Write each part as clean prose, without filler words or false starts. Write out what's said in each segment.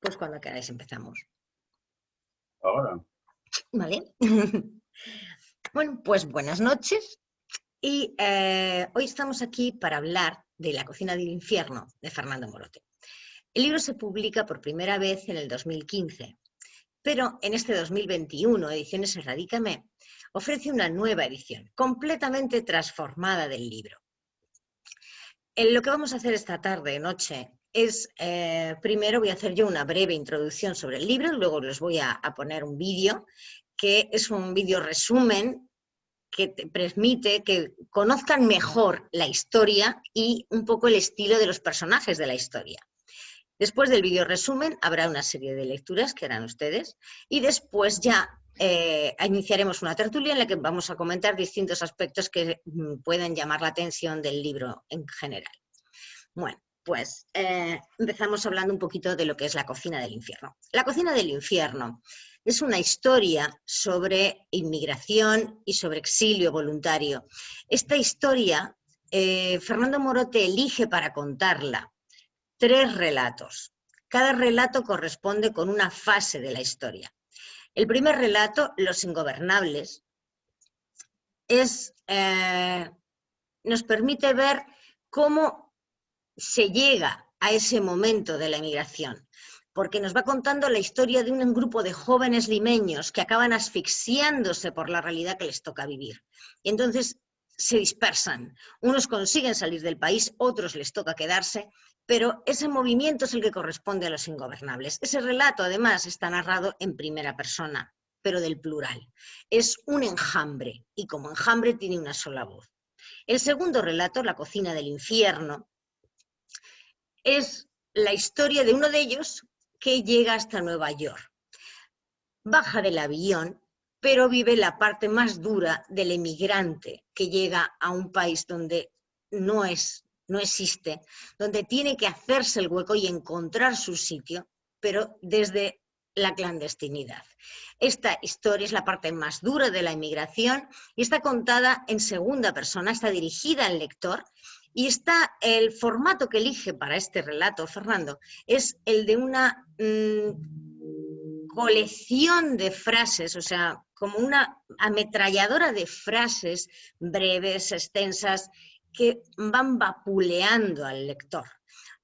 Pues cuando queráis empezamos. Ahora. Vale. Bueno, pues buenas noches. Y hoy estamos aquí para hablar de La cocina del infierno, de Fernando Morote. El libro se publica por primera vez en el 2015, pero en este 2021, Ediciones Erradícame ofrece una nueva edición, completamente transformada del libro. Lo que vamos a hacer esta tarde, noche, es, primero voy a hacer yo una breve introducción sobre el libro, luego les voy a poner un vídeo, que es un vídeo resumen que te permite que conozcan mejor la historia y un poco el estilo de los personajes de la historia. Después del vídeo resumen habrá una serie de lecturas que harán ustedes y después ya iniciaremos una tertulia en la que vamos a comentar distintos aspectos que pueden llamar la atención del libro en general. Bueno, pues empezamos hablando un poquito de lo que es La cocina del infierno. La cocina del infierno es una historia sobre inmigración y sobre exilio voluntario. Esta historia, Fernando Morote elige para contarla 3 relatos. Cada relato corresponde con una fase de la historia. El primer relato, Los ingobernables, nos permite ver cómo se llega a ese momento de la emigración, porque nos va contando la historia de un grupo de jóvenes limeños que acaban asfixiándose por la realidad que les toca vivir. Y entonces se dispersan. Unos consiguen salir del país, otros les toca quedarse, pero ese movimiento es el que corresponde a Los ingobernables. Ese relato, además, está narrado en primera persona, pero del plural. Es un enjambre, y como enjambre tiene una sola voz. El segundo relato, La cocina del infierno, es la historia de uno de ellos que llega hasta Nueva York. Baja del avión, pero vive la parte más dura del emigrante que llega a un país donde no existe, donde tiene que hacerse el hueco y encontrar su sitio, pero desde la clandestinidad. Esta historia es la parte más dura de la inmigración y está contada en segunda persona, está dirigida al lector y el formato que elige para este relato, Fernando, es el de una colección de frases, o sea, como una ametralladora de frases breves, extensas, que van vapuleando al lector.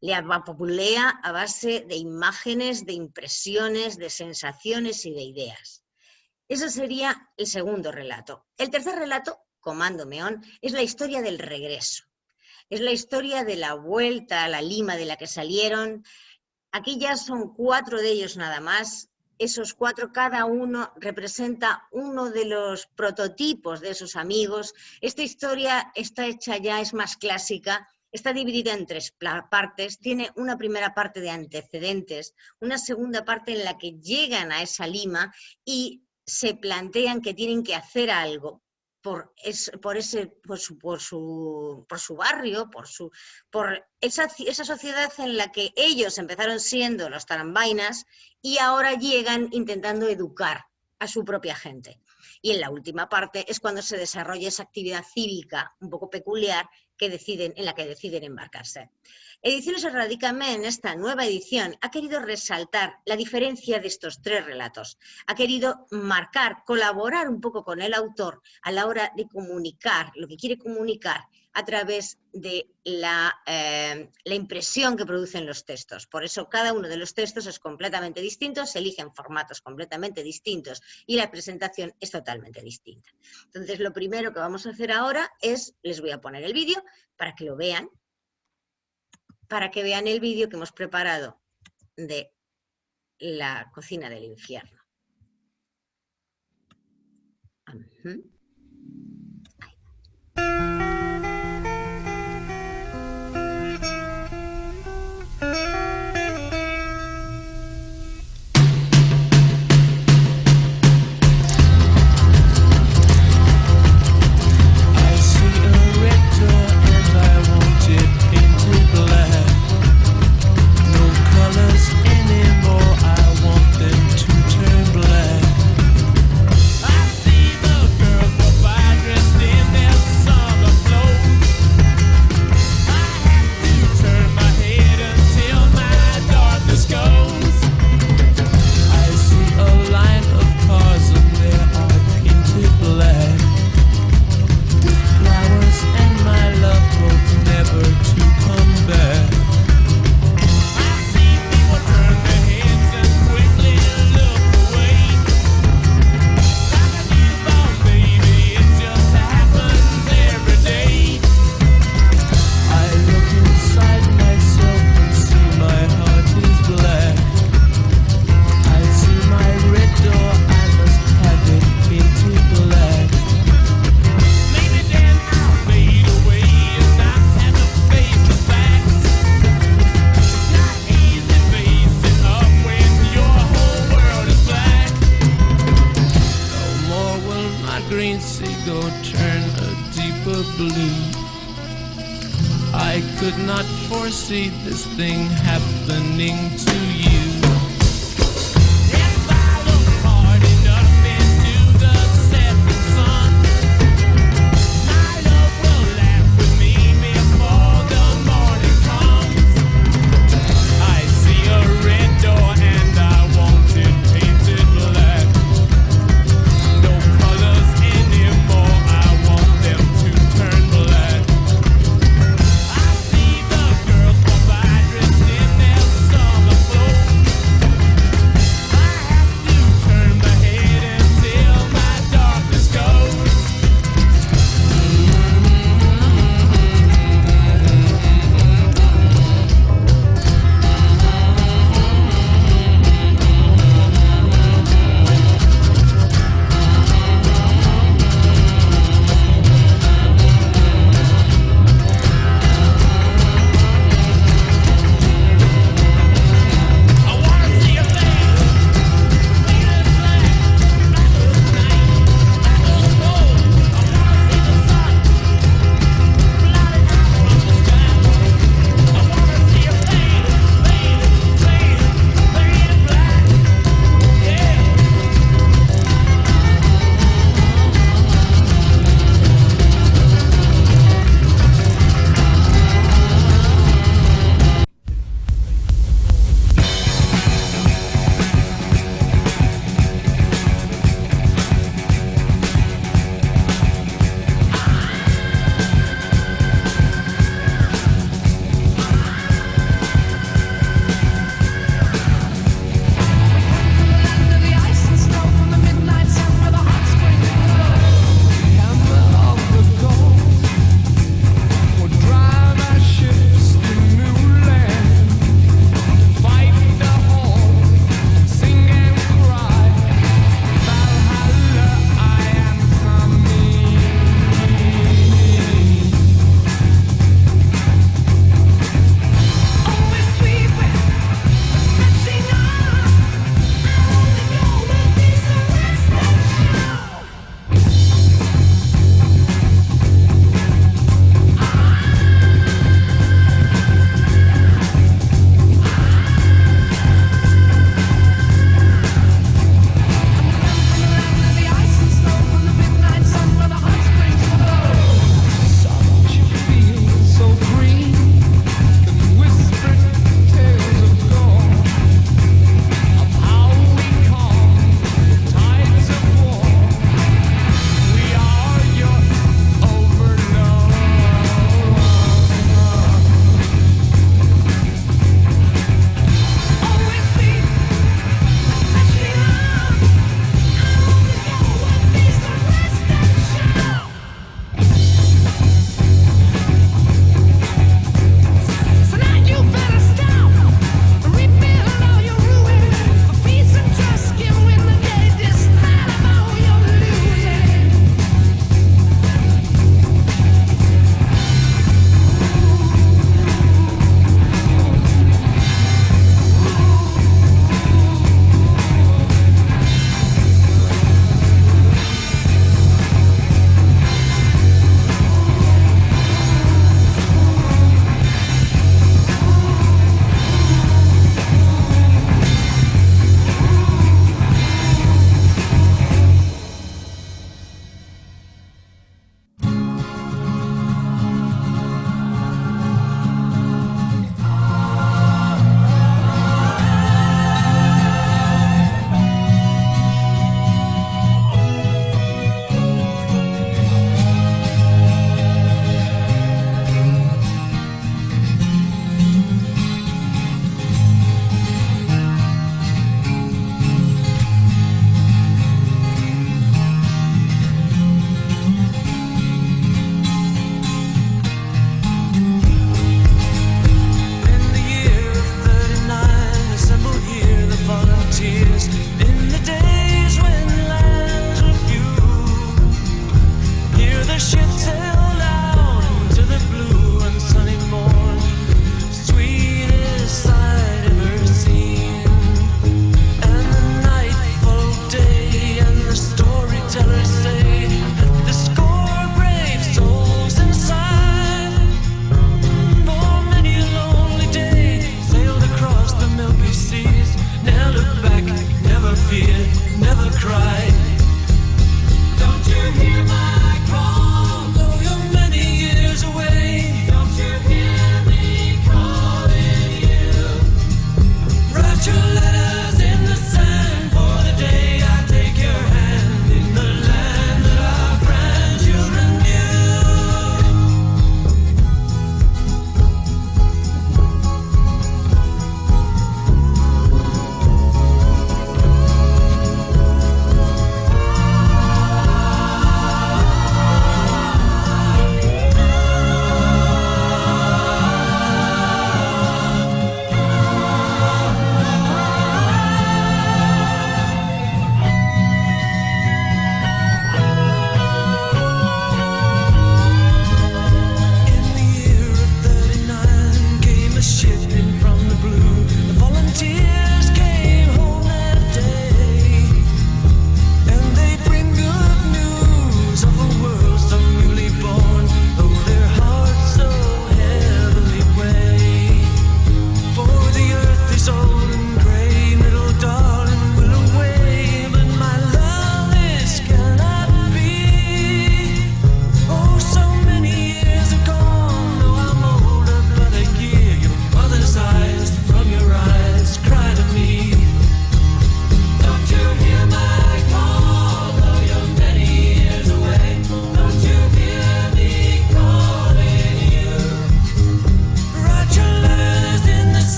Le vapulea a base de imágenes, de impresiones, de sensaciones y de ideas. Ese sería el segundo relato. El tercer relato, Comando Meón, es la historia del regreso. Es la historia de la vuelta a la Lima de la que salieron. Aquí ya son 4 de ellos nada más. Esos 4, cada uno representa uno de los prototipos de esos amigos. Esta historia está hecha ya, es más clásica, está dividida en 3 partes. Tiene una primera parte de antecedentes, una segunda parte en la que llegan a esa Lima y se plantean que tienen que hacer algo por su barrio, por esa sociedad en la que ellos empezaron siendo los tarambainas y ahora llegan intentando educar a su propia gente. Y en la última parte es cuando se desarrolla esa actividad cívica un poco peculiar en la que deciden embarcarse. Ediciones Erradícame, en esta nueva edición, ha querido resaltar la diferencia de estos 3 relatos. Ha querido marcar, colaborar un poco con el autor a la hora de comunicar lo que quiere comunicar a través de la impresión que producen los textos. Por eso cada uno de los textos es completamente distinto, se eligen formatos completamente distintos y la presentación es totalmente distinta. Entonces, lo primero que vamos a hacer ahora es, les voy a poner el vídeo para que lo vean, el vídeo que hemos preparado de La cocina del infierno. Anymore, I want them to turn black. I see the girls blue. I could not foresee this thing happening to you. If I look hard enough into the setting sun, my love will laugh with me before the morning comes. I see a red door and I want it painted black. No colors anymore, I want them to turn black. I see the girls go by dressed in their summer clothes.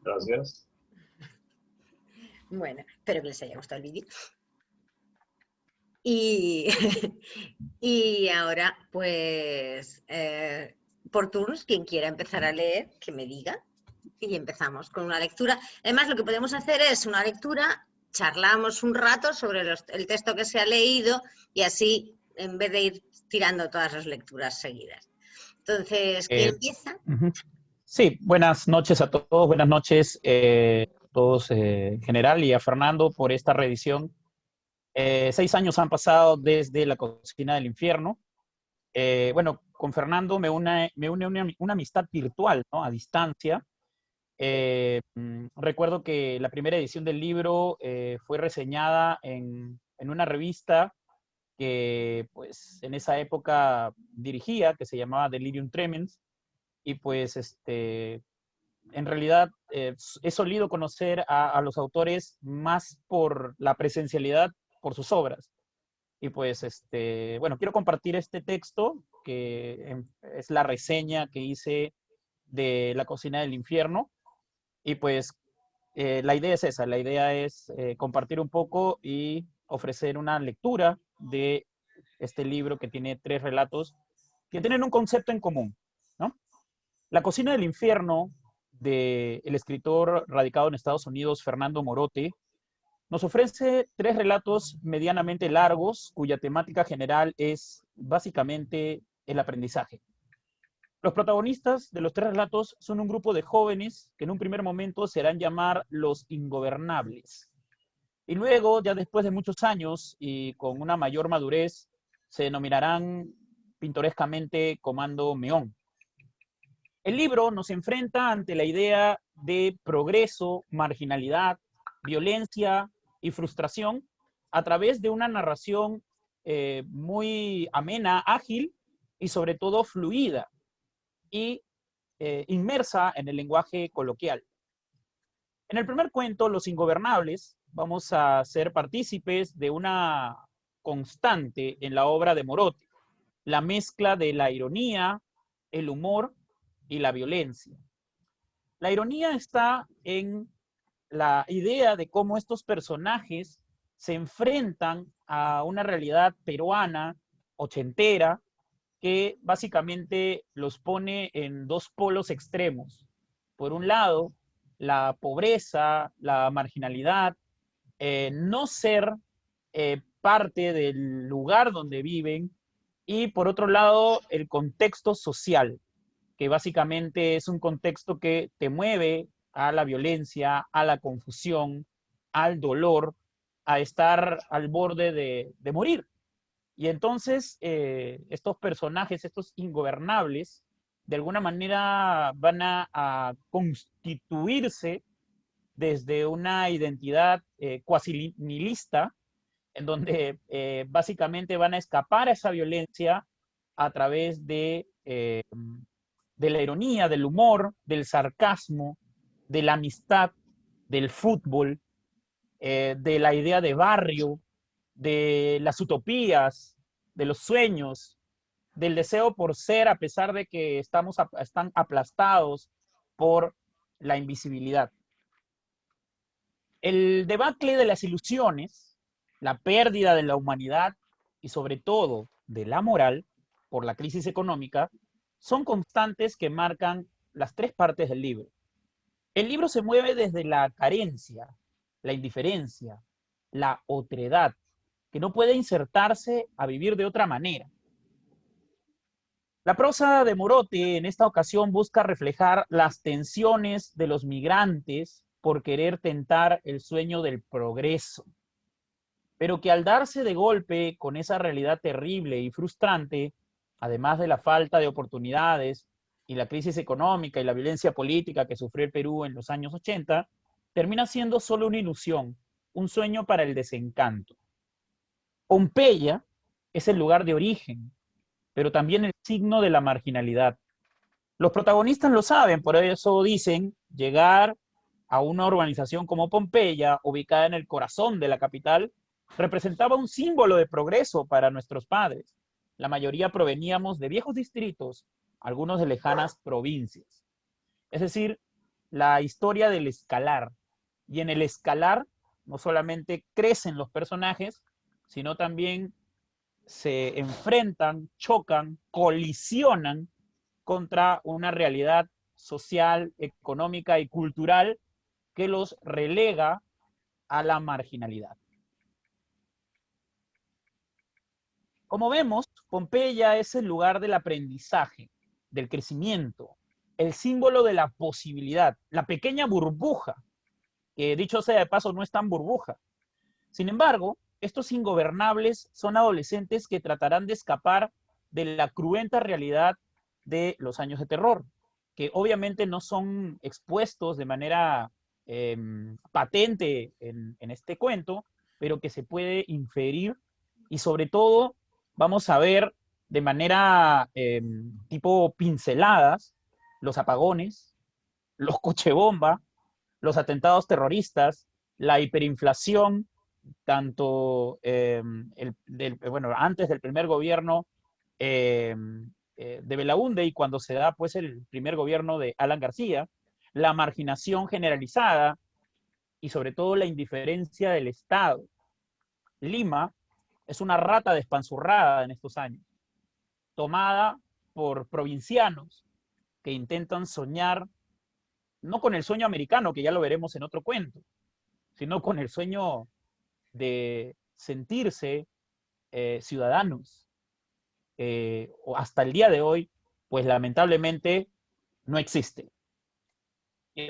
Gracias. Bueno, espero que les haya gustado el vídeo. Y, y ahora, pues, por turnos, quien quiera empezar a leer, que me diga. Y empezamos con una lectura. Además, lo que podemos hacer es una lectura, charlamos un rato sobre el texto que se ha leído y así, en vez de ir tirando todas las lecturas seguidas. Entonces, ¿quién empieza? Sí, buenas noches a todos, buenas noches a todos en general y a Fernando por esta reedición. 6 años han pasado desde La Cocina del Infierno. Bueno, con Fernando me une una amistad virtual, ¿no? A distancia. Recuerdo que la primera edición del libro fue reseñada en una revista que pues en esa época dirigía, que se llamaba Delirium Tremens, y pues en realidad he solido conocer a los autores más por la presencialidad, por sus obras. Y pues, bueno, quiero compartir este texto, que es la reseña que hice de La Cocina del Infierno. Y pues la idea es esa, la idea es compartir un poco y ofrecer una lectura de este libro que tiene 3 relatos que tienen un concepto en común, ¿no? La Cocina del Infierno, del escritor radicado en Estados Unidos, Fernando Morote, nos ofrece 3 relatos medianamente largos, cuya temática general es básicamente el aprendizaje. Los protagonistas de los 3 relatos son un grupo de jóvenes que en un primer momento se harán llamar los ingobernables. Y luego, ya después de muchos años y con una mayor madurez, se denominarán pintorescamente Comando Meón. El libro nos enfrenta ante la idea de progreso, marginalidad, violencia y frustración a través de una narración muy amena, ágil y sobre todo fluida y inmersa en el lenguaje coloquial. En el primer cuento, Los Ingobernables, vamos a ser partícipes de una constante en la obra de Morote, la mezcla de la ironía, el humor y la violencia. La ironía está en la idea de cómo estos personajes se enfrentan a una realidad peruana, ochentera, que básicamente los pone en 2 polos extremos. Por un lado, la pobreza, la marginalidad, no ser parte del lugar donde viven, y por otro lado, el contexto social, que básicamente es un contexto que te mueve a la violencia, a la confusión, al dolor, a estar al borde de morir. Y entonces estos personajes, estos ingobernables, de alguna manera van a constituirse desde una identidad cuasi nihilista, en donde básicamente van a escapar a esa violencia a través de la ironía, del humor, del sarcasmo, de la amistad, del fútbol, de la idea de barrio, de las utopías, de los sueños, del deseo por ser a pesar de que están aplastados por la invisibilidad. El debacle de las ilusiones, la pérdida de la humanidad y sobre todo de la moral por la crisis económica son constantes que marcan las 3 partes del libro. El libro se mueve desde la carencia, la indiferencia, la otredad, que no puede insertarse a vivir de otra manera. La prosa de Morote en esta ocasión busca reflejar las tensiones de los migrantes por querer tentar el sueño del progreso, pero que al darse de golpe con esa realidad terrible y frustrante, además de la falta de oportunidades y la crisis económica y la violencia política que sufrió el Perú en los años 80, termina siendo solo una ilusión, un sueño para el desencanto. Pompeya es el lugar de origen, pero también el signo de la marginalidad. Los protagonistas lo saben, por eso dicen llegar a una urbanización como Pompeya, ubicada en el corazón de la capital, representaba un símbolo de progreso para nuestros padres. La mayoría proveníamos de viejos distritos, algunos de lejanas provincias. Es decir, la historia del escalar. Y en el escalar no solamente crecen los personajes, sino también se enfrentan, chocan, colisionan contra una realidad social, económica y cultural que los relega a la marginalidad. Como vemos, Pompeya es el lugar del aprendizaje, del crecimiento, el símbolo de la posibilidad, la pequeña burbuja, que dicho sea de paso no es tan burbuja. Sin embargo, estos ingobernables son adolescentes que tratarán de escapar de la cruenta realidad de los años de terror, que obviamente no son expuestos de manera patente en este cuento, pero que se puede inferir y sobre todo vamos a ver de manera tipo pinceladas los apagones, los cochebomba, los atentados terroristas, la hiperinflación, tanto bueno, antes del primer gobierno de Belaúnde y cuando se da pues el primer gobierno de Alan García, la marginación generalizada y sobre todo la indiferencia del Estado. Lima es una rata despanzurrada en estos años, tomada por provincianos que intentan soñar, no con el sueño americano, que ya lo veremos en otro cuento, sino con el sueño de sentirse ciudadanos. O hasta el día de hoy, pues lamentablemente no existe,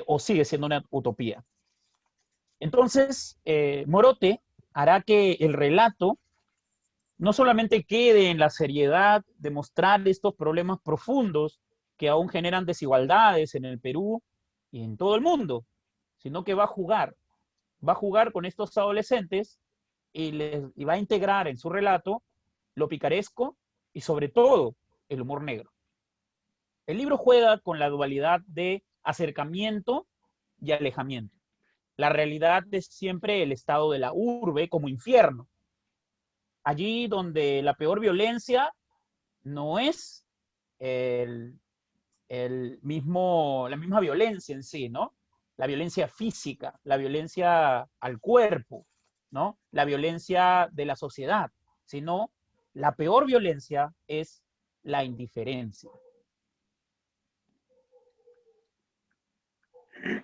o sigue siendo una utopía. Entonces, Morote hará que el relato no solamente quede en la seriedad de mostrar estos problemas profundos que aún generan desigualdades en el Perú y en todo el mundo, sino que va a jugar con estos adolescentes y va a integrar en su relato lo picaresco y sobre todo el humor negro. El libro juega con la dualidad de acercamiento y alejamiento. La realidad es siempre el estado de la urbe como infierno. Allí donde la peor violencia no es la misma violencia en sí, ¿no? La violencia física, la violencia al cuerpo, ¿no? La violencia de la sociedad, sino la peor violencia es la indiferencia.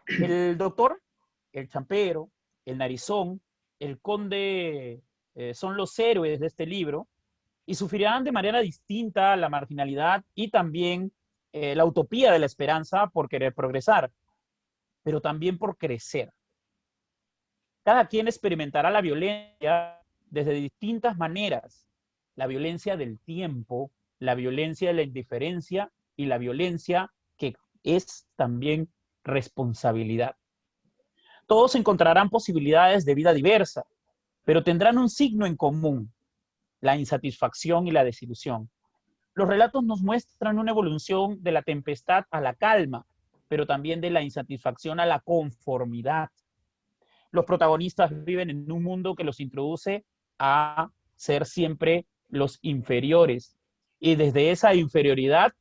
El doctor, el champero, el narizón, el conde son los héroes de este libro y sufrirán de manera distinta la marginalidad y también la utopía de la esperanza por querer progresar, pero también por crecer. Cada quien experimentará la violencia desde distintas maneras. La violencia del tiempo, la violencia de la indiferencia y la violencia que es también responsabilidad. Todos encontrarán posibilidades de vida diversa, pero tendrán un signo en común: la insatisfacción y la desilusión. Los relatos nos muestran una evolución de la tempestad a la calma, pero también de la insatisfacción a la conformidad. Los protagonistas viven en un mundo que los introduce a ser siempre los inferiores. Y desde esa inferioridad,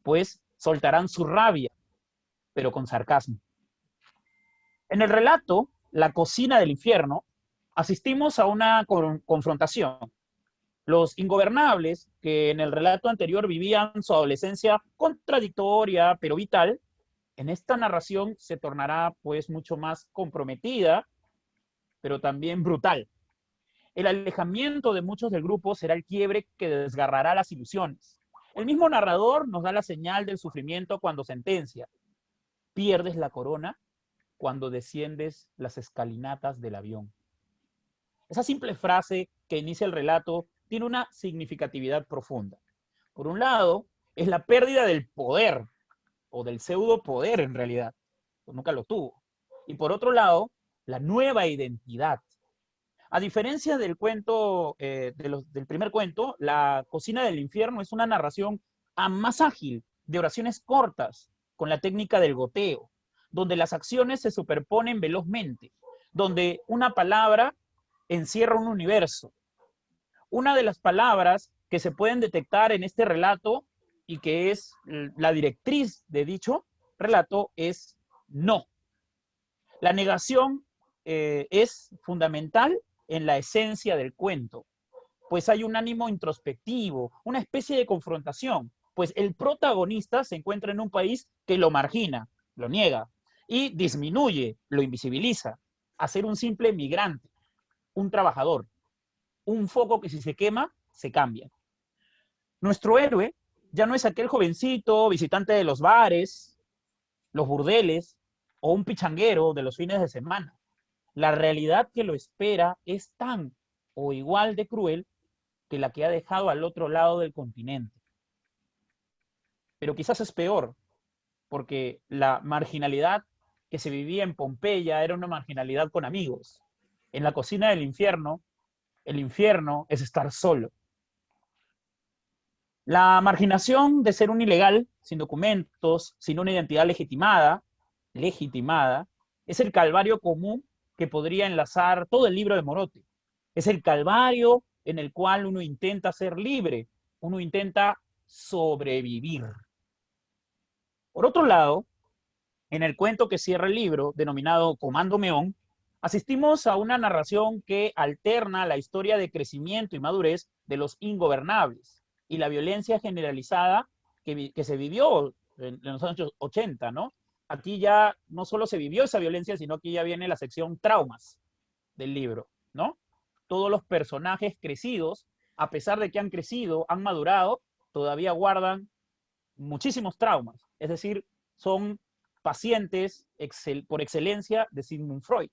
pues, soltarán su rabia, pero con sarcasmo. En el relato, La cocina del infierno, asistimos a una confrontación. Los ingobernables, que en el relato anterior vivían su adolescencia contradictoria, pero vital, en esta narración se tornará pues mucho más comprometida, pero también brutal. El alejamiento de muchos del grupo será el quiebre que desgarrará las ilusiones. El mismo narrador nos da la señal del sufrimiento cuando sentencia: pierdes la corona cuando desciendes las escalinatas del avión. Esa simple frase que inicia el relato tiene una significatividad profunda. Por un lado, es la pérdida del poder, o del pseudo poder en realidad, pues nunca lo tuvo. Y por otro lado, la nueva identidad. A diferencia del cuento, del primer cuento, La cocina del infierno es una narración más ágil, de oraciones cortas, con la técnica del goteo, donde las acciones se superponen velozmente, donde una palabra encierra un universo. Una de las palabras que se pueden detectar en este relato y que es la directriz de dicho relato es no. La negación es fundamental en la esencia del cuento, pues hay un ánimo introspectivo, una especie de confrontación, pues el protagonista se encuentra en un país que lo margina, lo niega y disminuye, lo invisibiliza, a ser un simple migrante, un trabajador, un foco que si se quema, se cambia. Nuestro héroe ya no es aquel jovencito visitante de los bares, los burdeles o un pichanguero de los fines de semana. La realidad que lo espera es tan o igual de cruel que la que ha dejado al otro lado del continente. Pero quizás es peor, porque la marginalidad que se vivía en Pompeya era una marginalidad con amigos. En la cocina del infierno, el infierno es estar solo. La marginación de ser un ilegal, sin documentos, sin una identidad legitimada, es el calvario común que podría enlazar todo el libro de Morote. Es el calvario en el cual uno intenta ser libre, uno intenta sobrevivir. Por otro lado, en el cuento que cierra el libro, denominado Comando Meón, asistimos a una narración que alterna la historia de crecimiento y madurez de los ingobernables y la violencia generalizada que se vivió en los años 80, ¿no? Aquí ya no solo se vivió esa violencia, sino que ya viene la sección traumas del libro, ¿no? Todos los personajes crecidos, a pesar de que han crecido, han madurado, todavía guardan muchísimos traumas. Es decir, son pacientes por excelencia de Sigmund Freud.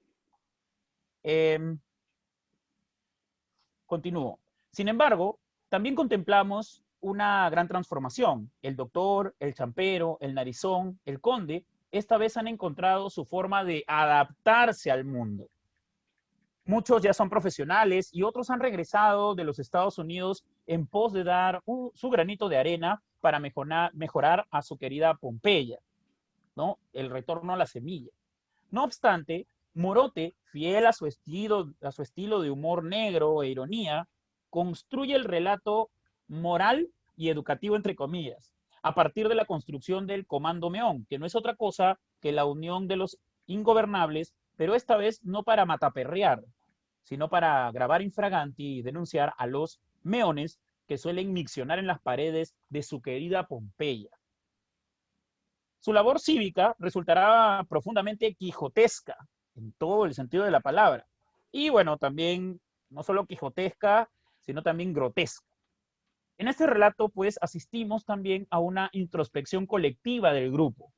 Continúo. Sin embargo, también contemplamos una gran transformación. El doctor, el champero, el narizón, el conde, esta vez han encontrado su forma de adaptarse al mundo. Muchos ya son profesionales y otros han regresado de los Estados Unidos en pos de dar su granito de arena para mejorar a su querida Pompeya, ¿no? El retorno a la semilla. No obstante, Morote, fiel a su estilo de humor negro e ironía, construye el relato moral y educativo, entre comillas, a partir de la construcción del Comando Meón, que no es otra cosa que la unión de los ingobernables, pero esta vez no para mataperrear, sino para grabar infraganti y denunciar a los meones que suelen miccionar en las paredes de su querida Pompeya. Su labor cívica resultará profundamente quijotesca, en todo el sentido de la palabra. Y bueno, también no solo quijotesca, sino también grotesca. En este relato, pues, asistimos también a una introspección colectiva del grupo.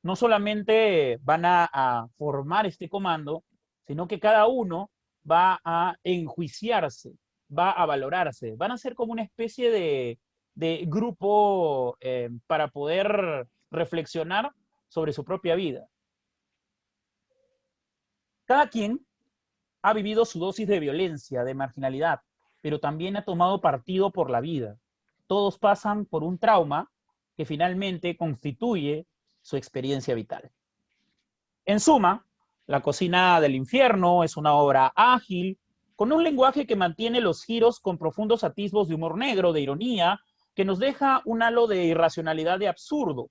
No solamente van a formar este comando, sino que cada uno va a enjuiciarse, va a valorarse, van a ser como una especie de grupo para poder reflexionar sobre su propia vida. Cada quien ha vivido su dosis de violencia, de marginalidad, pero también ha tomado partido por la vida. Todos pasan por un trauma que finalmente constituye su experiencia vital. En suma, La cocina del infierno es una obra ágil, con un lenguaje que mantiene los giros con profundos atisbos de humor negro, de ironía, que nos deja un halo de irracionalidad, de absurdo.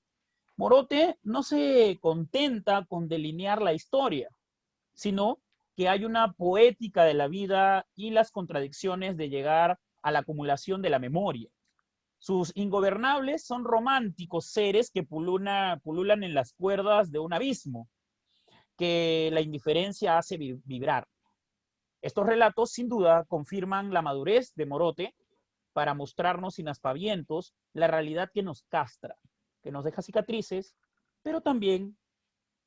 Morote no se contenta con delinear la historia, sino que hay una poética de la vida y las contradicciones de llegar a la acumulación de la memoria. Sus ingobernables son románticos seres que pululan en las cuerdas de un abismo, que la indiferencia hace vibrar. Estos relatos, sin duda, confirman la madurez de Morote para mostrarnos sin aspavientos la realidad que nos castra, que nos deja cicatrices, pero también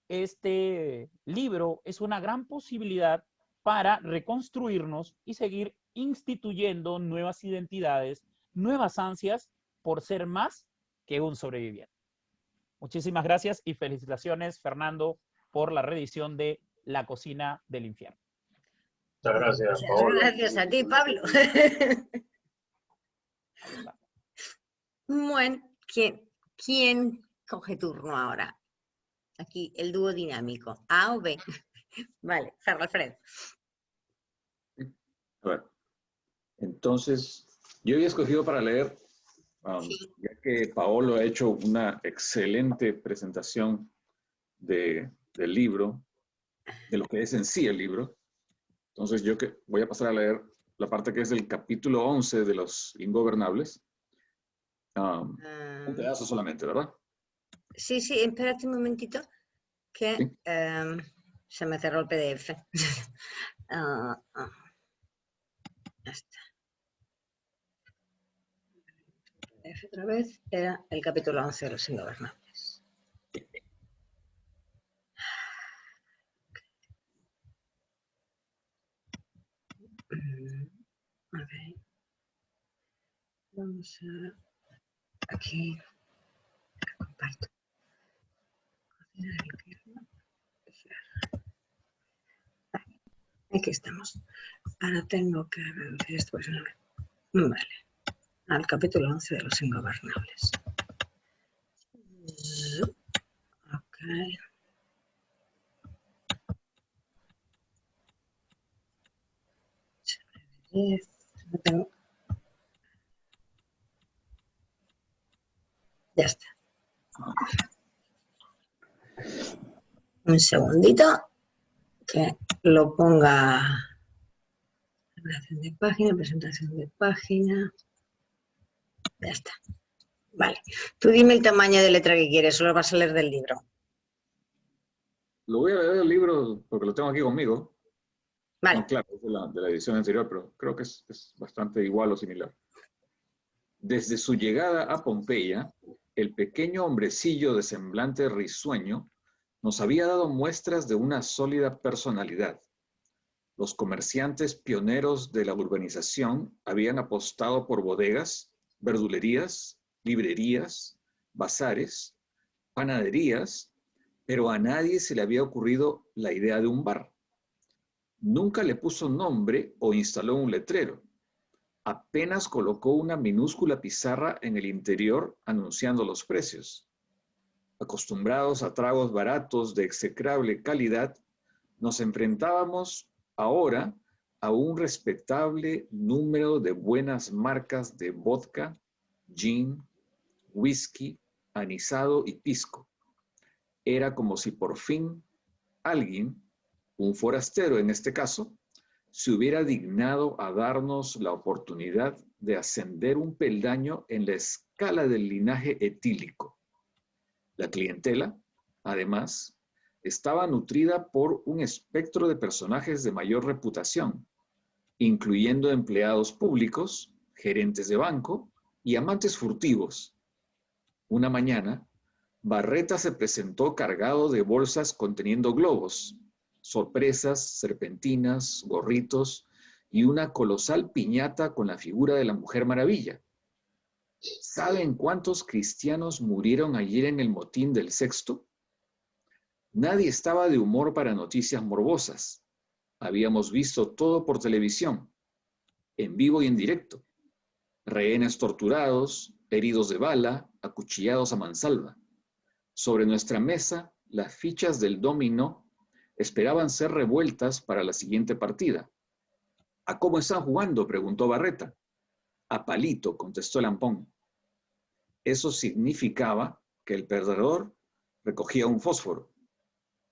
este libro es una gran posibilidad para reconstruirnos y seguir instituyendo nuevas identidades, nuevas ansias por ser más que un sobreviviente. Muchísimas gracias y felicitaciones, Fernando, por la reedición de La cocina del infierno. Muchas gracias, Paolo. Gracias a ti, Pablo. Bueno, ¿quién coge turno ahora? Aquí, el dúo dinámico. ¿A o B? Vale, Ferro Alfredo. Bueno, entonces, yo había escogido para leer, Sí. ya que Paolo ha hecho una excelente presentación del libro, de lo que es en sí el libro. Entonces voy a pasar a leer la parte que es del capítulo 11 de los ingobernables. Un pedazo solamente, ¿verdad? Sí, espérate un momentito que Sí. se me cerró el PDF. Ya está. PDF otra vez era el capítulo 11 de los ingobernables. Ok. Vamos a aquí. Comparto. Aquí estamos. Ahora tengo que reducir esto. Pues no. Vale. Al capítulo 11 de los ingobernables. Ok. No tengo. Ya está. Un segundito que lo ponga. Presentación de página. Ya está. Vale. Tú dime el tamaño de letra que quieres, solo vas a leer del libro. Lo voy a leer del libro porque lo tengo aquí conmigo. Vale. No, claro, es de la edición anterior, pero creo que es bastante igual o similar. Desde su llegada a Pompeya, el pequeño hombrecillo de semblante risueño nos había dado muestras de una sólida personalidad. Los comerciantes pioneros de la urbanización habían apostado por bodegas, verdulerías, librerías, bazares, panaderías, pero a nadie se le había ocurrido la idea de un bar. Nunca le puso nombre o instaló un letrero. Apenas colocó una minúscula pizarra en el interior anunciando los precios. Acostumbrados a tragos baratos de execrable calidad, nos enfrentábamos ahora a un respetable número de buenas marcas de vodka, gin, whisky, anisado y pisco. Era como si por fin alguien, un forastero en este caso, se hubiera dignado a darnos la oportunidad de ascender un peldaño en la escala del linaje etílico. La clientela, además, estaba nutrida por un espectro de personajes de mayor reputación, incluyendo empleados públicos, gerentes de banco y amantes furtivos. Una mañana, Barreta se presentó cargado de bolsas conteniendo globos, sorpresas, serpentinas, gorritos y una colosal piñata con la figura de la Mujer Maravilla. ¿Saben cuántos cristianos murieron ayer en el motín del Sexto? Nadie estaba de humor para noticias morbosas. Habíamos visto todo por televisión, en vivo y en directo. Rehenes torturados, heridos de bala, acuchillados a mansalva. Sobre nuestra mesa, las fichas del dominó esperaban ser revueltas para la siguiente partida. ¿A cómo están jugando?, preguntó Barreta. A palito, contestó Lampón. Eso significaba que el perdedor recogía un fósforo.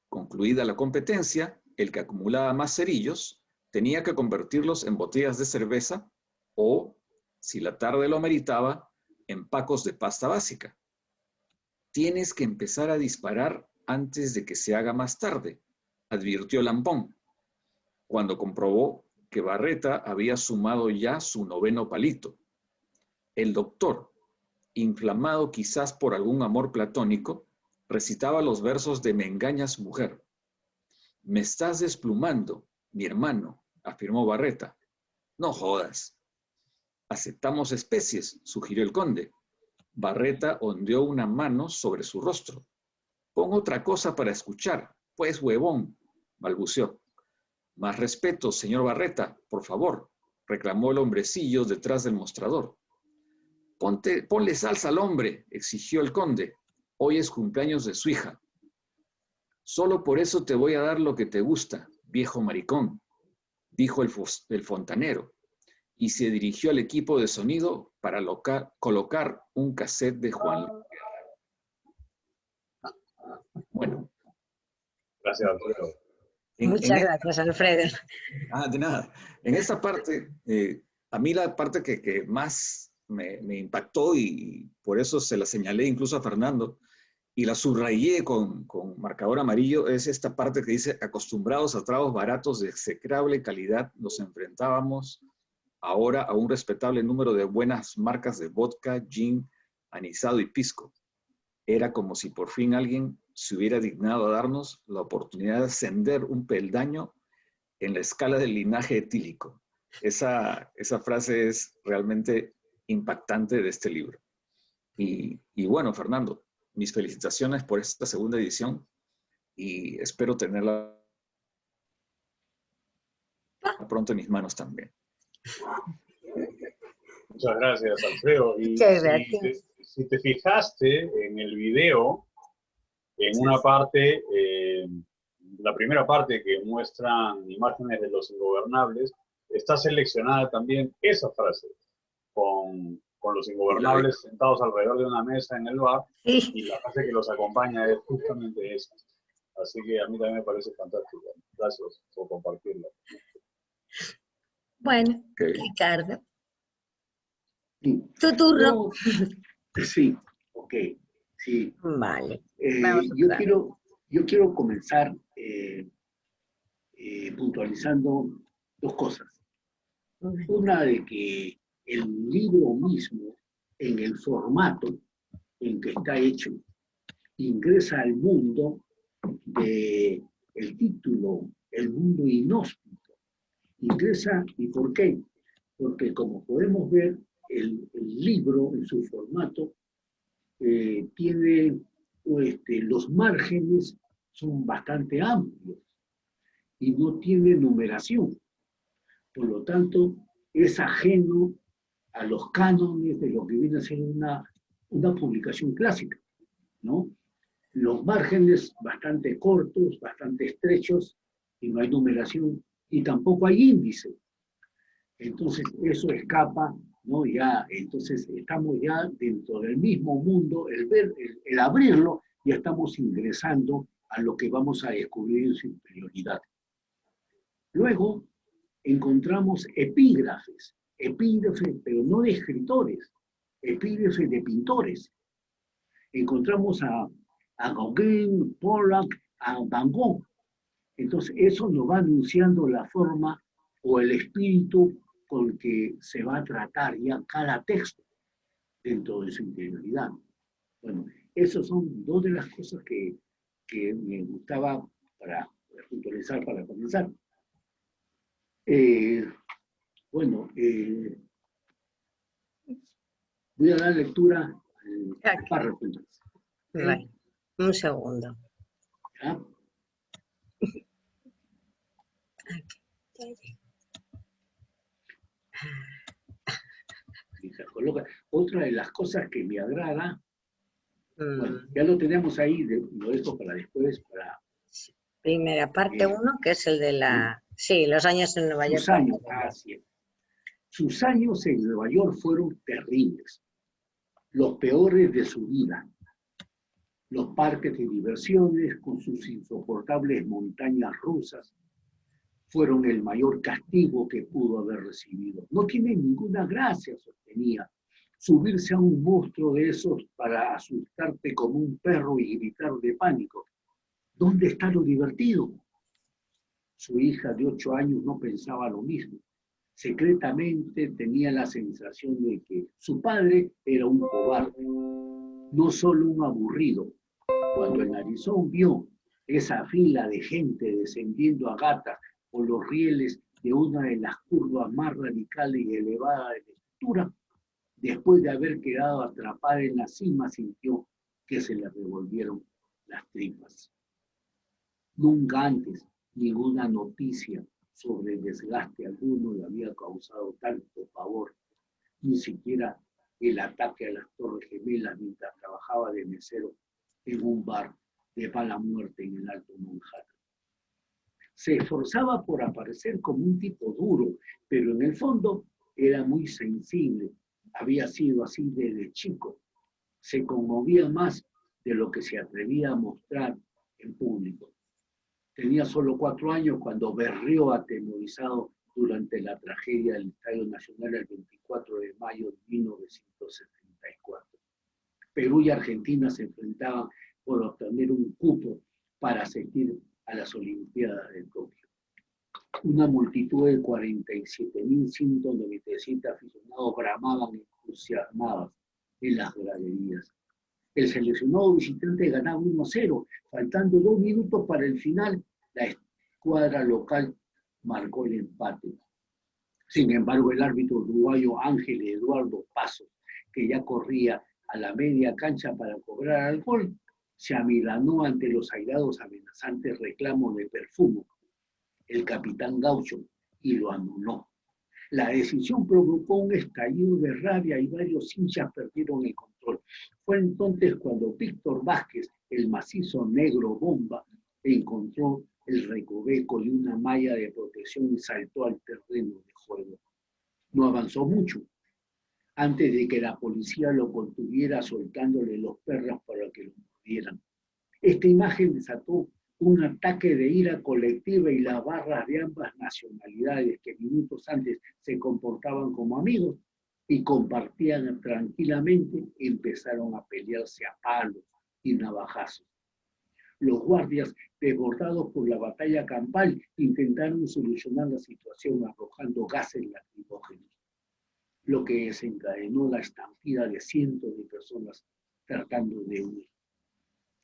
Concluida la competencia, el que acumulaba más cerillos tenía que convertirlos en botellas de cerveza o, si la tarde lo ameritaba, en pacos de pasta básica. Tienes que empezar a disparar antes de que se haga más tarde, advirtió Lampón, cuando comprobó que Barreta había sumado ya su 9º palito. El doctor, inflamado quizás por algún amor platónico, recitaba los versos de Me engañas, mujer. Me estás desplumando, mi hermano, afirmó Barreta. No jodas. Aceptamos especies, sugirió el conde. Barreta ondeó una mano sobre su rostro. Pon otra cosa para escuchar, pues huevón, balbuceó. Más respeto, señor Barreta, por favor, reclamó el hombrecillo detrás del mostrador. Ponle salsa al hombre, exigió el conde. Hoy es cumpleaños de su hija. Solo por eso te voy a dar lo que te gusta, viejo maricón, dijo el fontanero, y se dirigió al equipo de sonido para colocar un cassette de Juan Luis Guerra. Bueno, Gracias, Alfredo. Muchas gracias, Alfredo. De nada. En esa parte, a mí la parte que más me impactó y por eso se la señalé incluso a Fernando y la subrayé con marcador amarillo es esta parte que dice: acostumbrados a tragos baratos de execrable calidad, nos enfrentábamos ahora a un respetable número de buenas marcas de vodka, gin, anisado y pisco. Era como si por fin alguien se hubiera dignado a darnos la oportunidad de ascender un peldaño en la escala del linaje etílico. Esa frase es realmente impactante de este libro. Y bueno, Fernando, mis felicitaciones por esta segunda edición y espero tenerla pronto en mis manos también. Muchas gracias, Alfredo. Y Muchas gracias. si te fijaste en el video, en una parte, la primera parte que muestran imágenes de los ingobernables, está seleccionada también esa frase, con los ingobernables sentados alrededor de una mesa en el bar, Sí. y la frase que los acompaña es justamente esa. Así que a mí también me parece fantástico. Gracias por compartirlo. Bueno, Okay. Ricardo, Sí. tu turno. Sí, ok, sí. Vale. Vamos a Yo quiero comenzar puntualizando dos cosas. Una, de que el libro mismo, en el formato en que está hecho, ingresa al mundo de el título El mundo inhóspito. Ingresa, ¿y por qué? Porque como podemos ver, el libro en su formato tiene, los márgenes son bastante amplios y no tiene numeración. Por lo tanto, es ajeno a los cánones de lo que viene a ser una publicación clásica, ¿no? Los márgenes bastante cortos, bastante estrechos, y no hay numeración, y tampoco hay índice. Entonces, eso escapa, ¿no? Ya, entonces, estamos ya dentro del mismo mundo, el abrirlo, ya estamos ingresando a lo que vamos a descubrir en su interioridad. Luego, encontramos epígrafes, pero no de escritores, epígrafes de pintores. Encontramos a Gauguin, Pollock, a Van Gogh. Entonces, eso nos va anunciando la forma o el espíritu con el que se va a tratar ya cada texto dentro de su interioridad. Bueno, esas son dos de las cosas que me gustaba para puntualizar, para comenzar. Bueno, voy a dar lectura al párrafo. Vale. Un segundo. ¿Ya? Y se coloca. Otra de las cosas que me agrada, bueno, ya lo tenemos ahí, lo dejo para después, para... Primera parte 1, que es el de la... Sí, los años en Nueva York. Sus años, sus años en Nueva York fueron terribles, los peores de su vida. Los parques de diversiones con sus insoportables montañas rusas fueron el mayor castigo que pudo haber recibido. No tiene ninguna gracia, sostenía, subirse a un monstruo de esos para asustarte como un perro y gritar de pánico. ¿Dónde está lo divertido? Su hija de 8 años no pensaba lo mismo. Secretamente tenía la sensación de que su padre era un cobarde, no solo un aburrido. Cuando el narizón vio esa fila de gente descendiendo a gatas por los rieles de una de las curvas más radicales y elevadas de la estructura, después de haber quedado atrapada en la cima, sintió que se le revolvieron las tripas. Nunca antes ninguna noticia sobre el desgaste alguno le había causado tanto pavor, ni siquiera el ataque a las Torres Gemelas mientras trabajaba de mesero en un bar de mala muerte en el Alto Manhattan. Se esforzaba por aparecer como un tipo duro, pero en el fondo era muy sensible. Había sido así desde chico. Se conmovía más de lo que se atrevía a mostrar en público. tenía solo 4 años cuando berrió atemorizado durante la tragedia del Estadio Nacional el 24 de mayo de 1974. Perú y Argentina se enfrentaban por obtener un cupo para asistir a las Olimpiadas de Tokio. Una multitud de 47.197 aficionados bramaban entusiasmados en las graderías. El seleccionado visitante ganaba 1-0, faltando 2 minutos para el final. La escuadra local marcó el empate. Sin embargo, el árbitro uruguayo Ángel Eduardo Pasos, que ya corría a la media cancha para cobrar al gol, se amilanó ante los airados amenazantes reclamos de Perfumo, el capitán gaucho, y lo anuló. La decisión provocó un estallido de rabia y varios hinchas perdieron el control. Fue entonces cuando Víctor Vázquez, el macizo negro bomba, encontró el recoveco y una malla de protección y saltó al terreno de juego. No avanzó mucho, antes de que la policía lo contuviera soltándole los perros para que lo mordieran. Esta imagen desató un ataque de ira colectiva y las barras de ambas nacionalidades que minutos antes se comportaban como amigos y compartían tranquilamente, empezaron a pelearse a palos y navajazos. Los guardias, desbordados por la batalla campal, intentaron solucionar la situación arrojando gases lacrimógenos, lo que desencadenó la estampida de cientos de personas tratando de huir.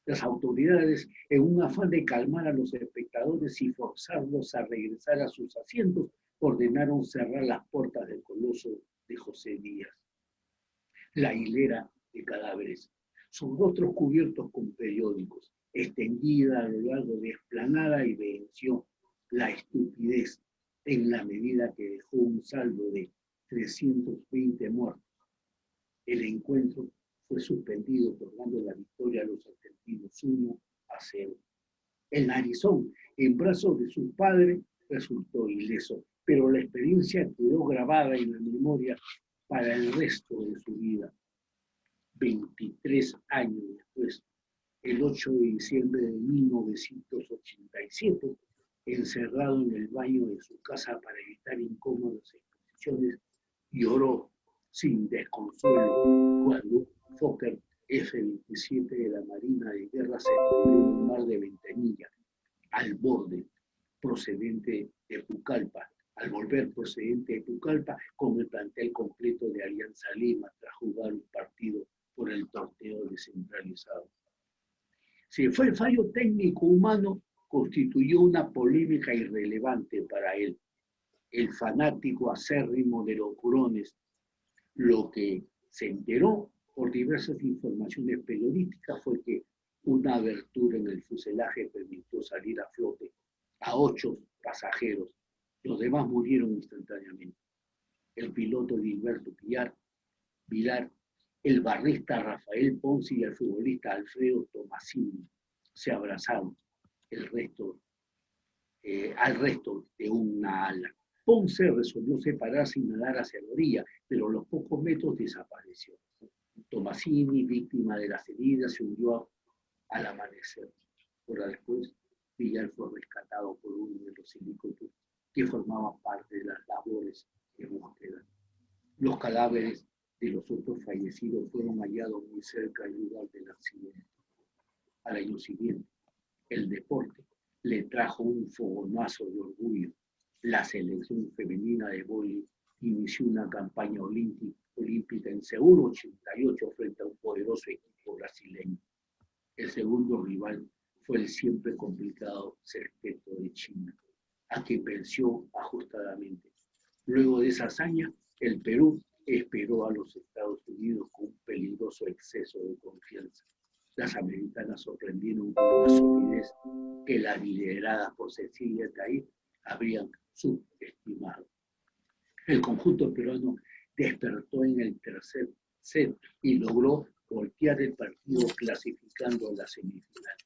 Las autoridades, en un afán de calmar a los espectadores y forzarlos a regresar a sus asientos, ordenaron cerrar las puertas del coloso de José Díaz. La hilera de cadáveres, sus rostros cubiertos con periódicos, extendida a lo largo de explanada, evidenció la estupidez en la medida que dejó un saldo de 320 muertos. El encuentro fue suspendido, otorgando la victoria a los argentinos 1-0. El narizón, en brazos de su padre, resultó ileso, pero la experiencia quedó grabada en la memoria para el resto de su vida. 23 años después, el 8 de diciembre de 1987, encerrado en el baño de su casa para evitar incómodas exposiciones, lloró sin desconsuelo cuando Fokker F-27 de la Marina de Guerra se estrelló en un mar de Ventanilla, al borde, procedente de Pucallpa, al volver procedente de Pucallpa con el plantel completo de Alianza Lima tras jugar un partido por el torneo descentralizado. Si fue el fallo técnico humano, constituyó una polémica irrelevante para él. El fanático acérrimo de los hurones, lo que se enteró por diversas informaciones periodísticas fue que una abertura en el fuselaje permitió salir a flote a 8 pasajeros. Los demás murieron instantáneamente. El piloto Gilberto Vilar, el barrista Rafael Ponce y el futbolista Alfredo Tomasini se abrazaron al resto de una ala. Ponce resolvió separarse y nadar hacia la orilla, pero a los pocos metros desapareció. Tomasini, víctima de las heridas, se hundió al amanecer. Horas después, Villar fue rescatado por uno de los helicópteros que formaban parte de las labores de búsqueda. Los cadáveres de los otros fallecidos fueron hallados muy cerca del lugar del accidente. Al año siguiente, el deporte le trajo un fogonazo de orgullo. La selección femenina de vóley inició una campaña olímpica en Seúl 88 frente a un poderoso equipo brasileño. El segundo rival fue el siempre complicado Sexteto de China, a quien venció ajustadamente. Luego de esa hazaña, el Perú esperó a los Estados Unidos con un peligroso exceso de confianza. Las americanas sorprendieron con una solidez que las lideradas por Cecilia Tahir habrían subestimado. El conjunto peruano despertó en el tercer set y logró voltear el partido clasificando a la semifinal.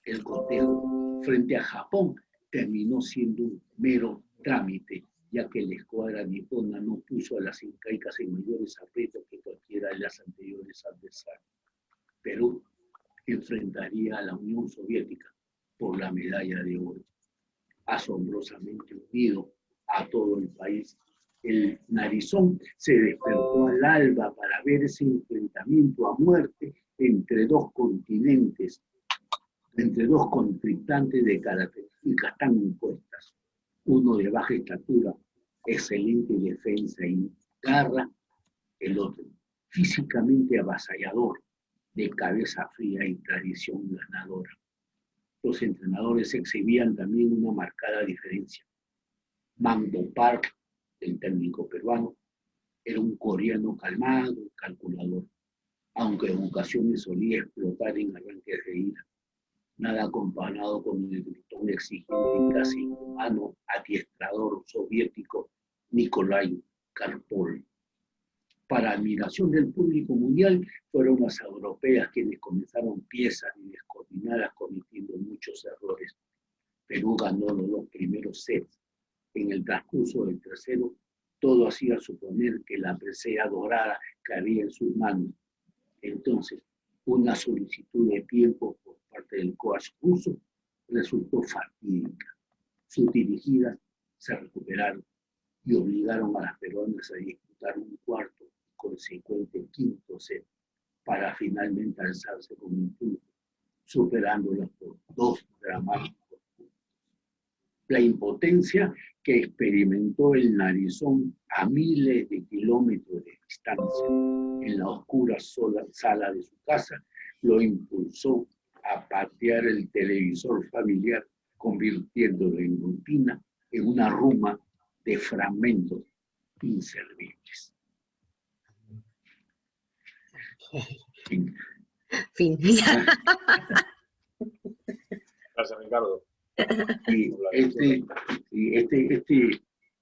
El cotejo frente a Japón terminó siendo un mero trámite, ya que la escuadra nipona no puso a las incaicas en mayores aprietos que cualquiera de las anteriores adversarias. Perú enfrentaría a la Unión Soviética por la medalla de oro. Asombrosamente unido a todo el país. El narizón se despertó al alba para ver ese enfrentamiento a muerte entre dos continentes, entre dos conflictantes de características tan impuestas. Uno de baja estatura, excelente defensa y garra, el otro físicamente avasallador, de cabeza fría y tradición ganadora. Los entrenadores exhibían también una marcada diferencia. Mambo Park, el técnico peruano, era un coreano calmado, calculador, aunque en ocasiones solía explotar en arranques de ira. Nada comparado con el gritón exigente y casi inhumano adiestrador soviético Nikolai Karpov. Para admiración del público mundial, fueron las europeas quienes comenzaron piezas y descoordinadas cometiendo muchos errores. Perú ganó los dos primeros sets. En el transcurso del tercero, todo hacía suponer que la presea dorada caía en sus manos. Entonces, una solicitud de tiempo por parte del coach ruso resultó fatídica. Sus dirigidas se recuperaron y obligaron a las peruanas a disputar un cuarto y consecuente quinto set para finalmente alzarse con un punto, superándolas por 2 dramáticos puntos. La impotencia que experimentó el narizón a miles de kilómetros de distancia en la oscura sala de su casa lo impulsó a patear el televisor familiar, convirtiéndolo en rutina en una ruma de fragmentos inservibles. Fin. Fin. Gracias, Ricardo. Y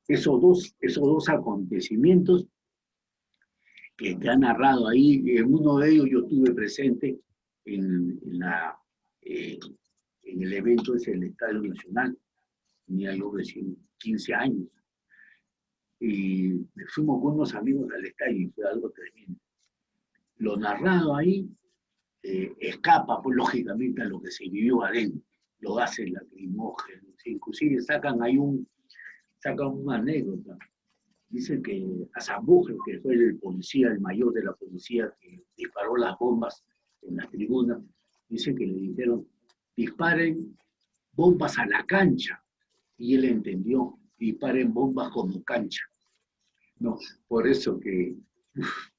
esos dos acontecimientos que te han narrado ahí, en uno de ellos yo estuve presente en el evento ese del Estadio Nacional, tenía yo recién 15 años, y fuimos con unos amigos al estadio y fue algo tremendo. Lo narrado ahí escapa, pues, lógicamente, a lo que se vivió adentro, lo hace lacrimógeno, inclusive sacan una anécdota. Dicen que a Zambujer, que fue el policía, el mayor de la policía que disparó las bombas en las tribunas, dicen que le dijeron, disparen bombas a la cancha. Y él entendió, disparen bombas como cancha. No, por eso que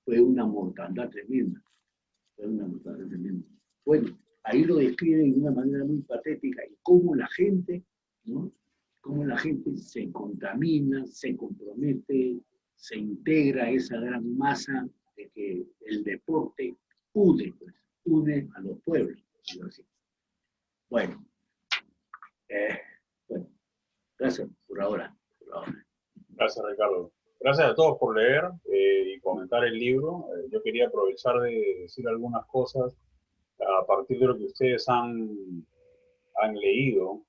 fue una mortandad tremenda. Bueno, ahí lo describen de una manera muy patética, y cómo la gente, ¿no? Cómo la gente se contamina, se compromete, se integra a esa gran masa de que el deporte une a los pueblos. Bueno, gracias por ahora. Gracias, Ricardo. Gracias a todos por leer y comentar el libro. Yo quería aprovechar de decir algunas cosas a partir de lo que ustedes han leído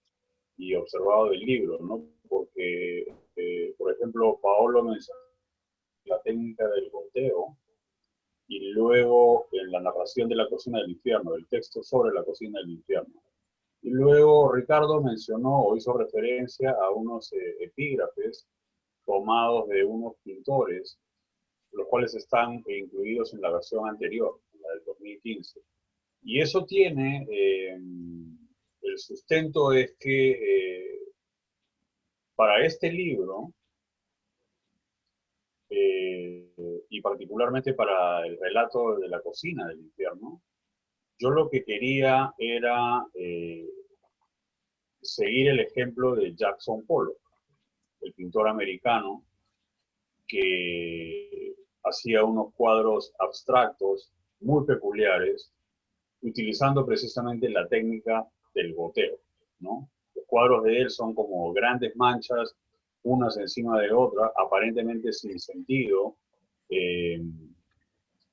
y observado del libro, ¿no? Porque, por ejemplo, Paolo mencionó la técnica del goteo y luego en la narración de La cocina del infierno, el texto sobre La cocina del infierno. Y luego Ricardo mencionó o hizo referencia a unos epígrafes tomados de unos pintores, los cuales están incluidos en la versión anterior, la del 2015. Y eso tiene, el sustento es que para este libro, y particularmente para el relato de La cocina del infierno, yo lo que quería era seguir el ejemplo de Jackson Pollock, el pintor americano que hacía unos cuadros abstractos muy peculiares, utilizando precisamente la técnica del goteo, ¿no? Los cuadros de él son como grandes manchas, unas encima de otras, aparentemente sin sentido.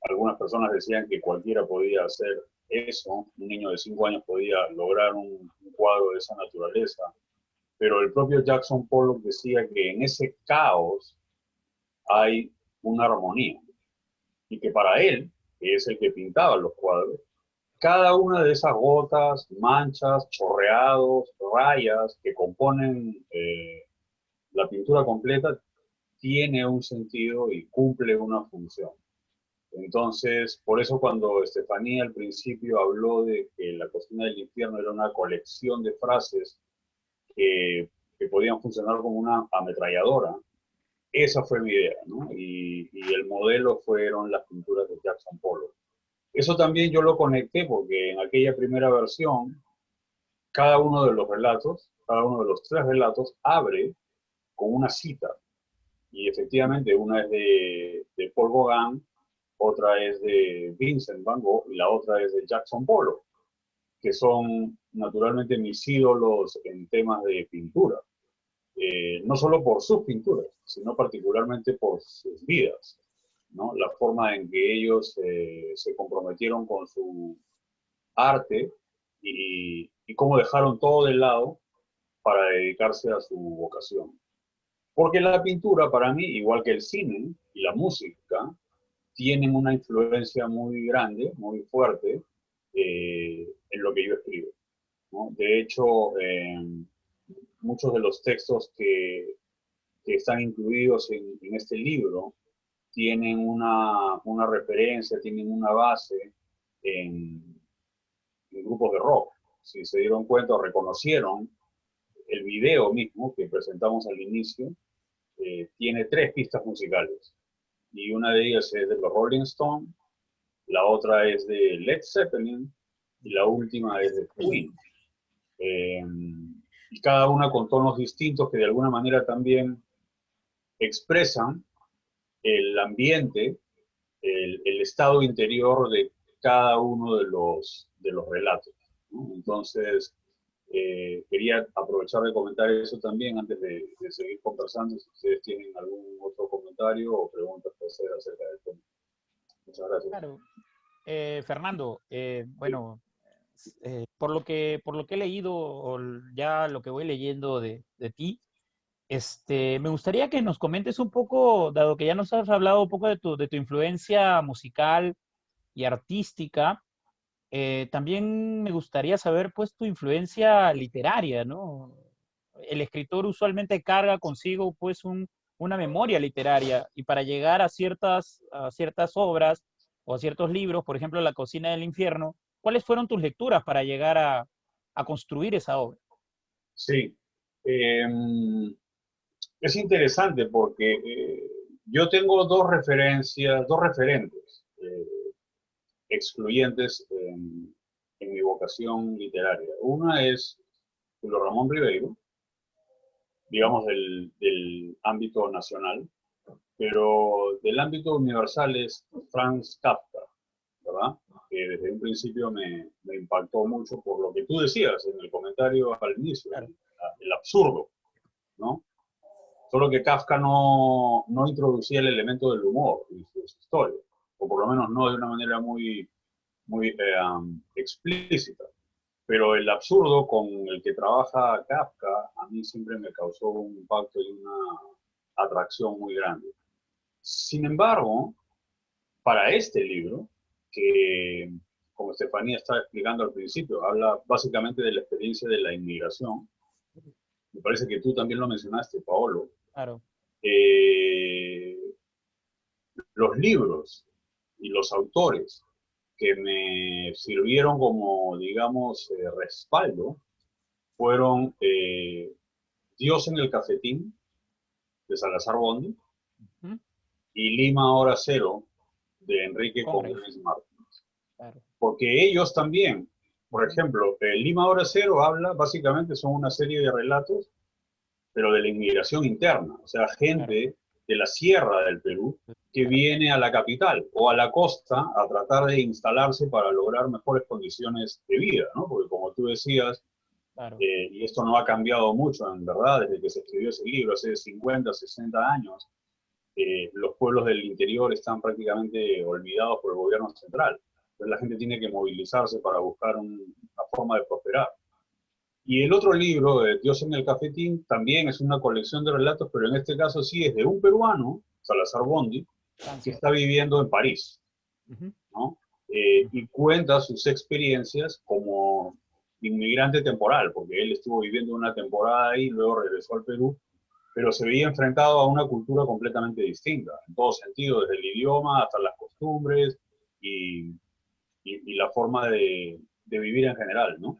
Algunas personas decían que cualquiera podía hacer eso, un niño de 5 años podía lograr un cuadro de esa naturaleza, pero el propio Jackson Pollock decía que en ese caos hay una armonía, y que para él, que es el que pintaba los cuadros, cada una de esas gotas, manchas, chorreados, rayas que componen la pintura completa tiene un sentido y cumple una función. Entonces, por eso cuando Estefanía al principio habló de que La cocina del infierno era una colección de frases que podían funcionar como una ametralladora, esa fue mi idea, ¿no? Y el modelo fueron las pinturas de Jackson Pollock. Eso también yo lo conecté porque en aquella primera versión, cada uno de los relatos, cada uno de los 3 relatos, abre con una cita. Y efectivamente, una es de Paul Gauguin, otra es de Vincent Van Gogh y la otra es de Jackson Pollock, que son naturalmente mis ídolos en temas de pintura. No solo por sus pinturas, sino particularmente por sus vidas, ¿no? La forma en que ellos se comprometieron con su arte y cómo dejaron todo de lado para dedicarse a su vocación. Porque la pintura para mí, igual que el cine y la música, tienen una influencia muy grande, muy fuerte en lo que yo escribo, ¿no? De hecho, muchos de los textos que están incluidos en este libro tienen una referencia, tienen una base en grupos de rock. Si se dieron cuenta o reconocieron, el video mismo que presentamos al inicio tiene 3 pistas musicales. Y una de ellas es de los Rolling Stones, la otra es de Led Zeppelin y la última es de Queen. Y cada una con tonos distintos que de alguna manera también expresan el ambiente, el estado interior de cada uno de los relatos, ¿no? Entonces, quería aprovechar de comentar eso también antes de seguir conversando, si ustedes tienen algún otro comentario o preguntas que hacer acerca del tema. Muchas gracias. Claro. Fernando, bueno, por lo que he leído, o ya lo que voy leyendo de ti, me gustaría que nos comentes un poco, dado que ya nos has hablado un poco de tu influencia musical y artística, también me gustaría saber, pues, tu influencia literaria, ¿no? El escritor usualmente carga consigo, pues, una memoria literaria, y para llegar a ciertas obras o a ciertos libros, por ejemplo, La cocina del infierno, ¿cuáles fueron tus lecturas para llegar a construir esa obra? Sí. Es interesante porque yo tengo dos referentes excluyentes en mi vocación literaria. Una es Julio Ramón Ribeiro, digamos del ámbito nacional, pero del ámbito universal es Franz Kafka, ¿verdad? Que desde un principio me impactó mucho por lo que tú decías en el comentario al inicio, el absurdo, ¿no? Solo que Kafka no introducía el elemento del humor en sus historias, o por lo menos no de una manera muy explícita. Pero el absurdo con el que trabaja Kafka a mí siempre me causó un impacto y una atracción muy grande. Sin embargo, para este libro, que como Estefanía estaba explicando al principio, habla básicamente de la experiencia de la inmigración. Me parece que tú también lo mencionaste, Paolo. Claro. Los libros y los autores que me sirvieron como, digamos, respaldo fueron Dios en el cafetín, de Salazar Bondi, y Lima Hora Cero, de Enrique Congrés Martínez. Claro. Porque ellos también, por ejemplo, Lima Hora Cero habla, básicamente son una serie de relatos, pero de la inmigración interna, o sea, gente de la sierra del Perú que viene a la capital o a la costa a tratar de instalarse para lograr mejores condiciones de vida, ¿no? Porque como tú decías, y esto no ha cambiado mucho, en verdad, desde que se escribió ese libro, hace 50, 60 años, los pueblos del interior están prácticamente olvidados por el gobierno central. Entonces la gente tiene que movilizarse para buscar una forma de prosperar. Y el otro libro, Dios en el cafetín, también es una colección de relatos, pero en este caso sí es de un peruano, Salazar Bondi, que está viviendo en París, ¿no? y cuenta sus experiencias como inmigrante temporal, porque él estuvo viviendo una temporada ahí, luego regresó al Perú, pero se veía enfrentado a una cultura completamente distinta, en todo sentido, desde el idioma hasta las costumbres y la forma de vivir en general, ¿no?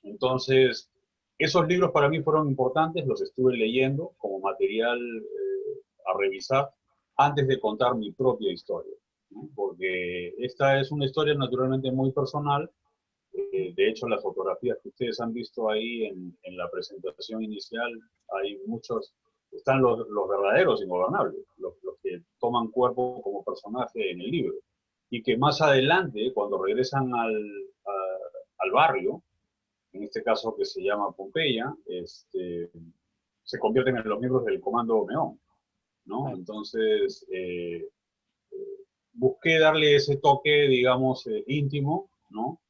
Entonces, esos libros para mí fueron importantes, los estuve leyendo como material a revisar antes de contar mi propia historia, ¿no? Porque esta es una historia naturalmente muy personal. De hecho, las fotografías que ustedes han visto ahí en la presentación inicial, hay muchos, están los verdaderos ingobernables, los que toman cuerpo como personaje en el libro. Y que más adelante, cuando regresan al barrio, en este caso que se llama Pompeya, se convierten en los miembros del Comando Neón, ¿no? Entonces, busqué darle ese toque, digamos, íntimo, ¿no?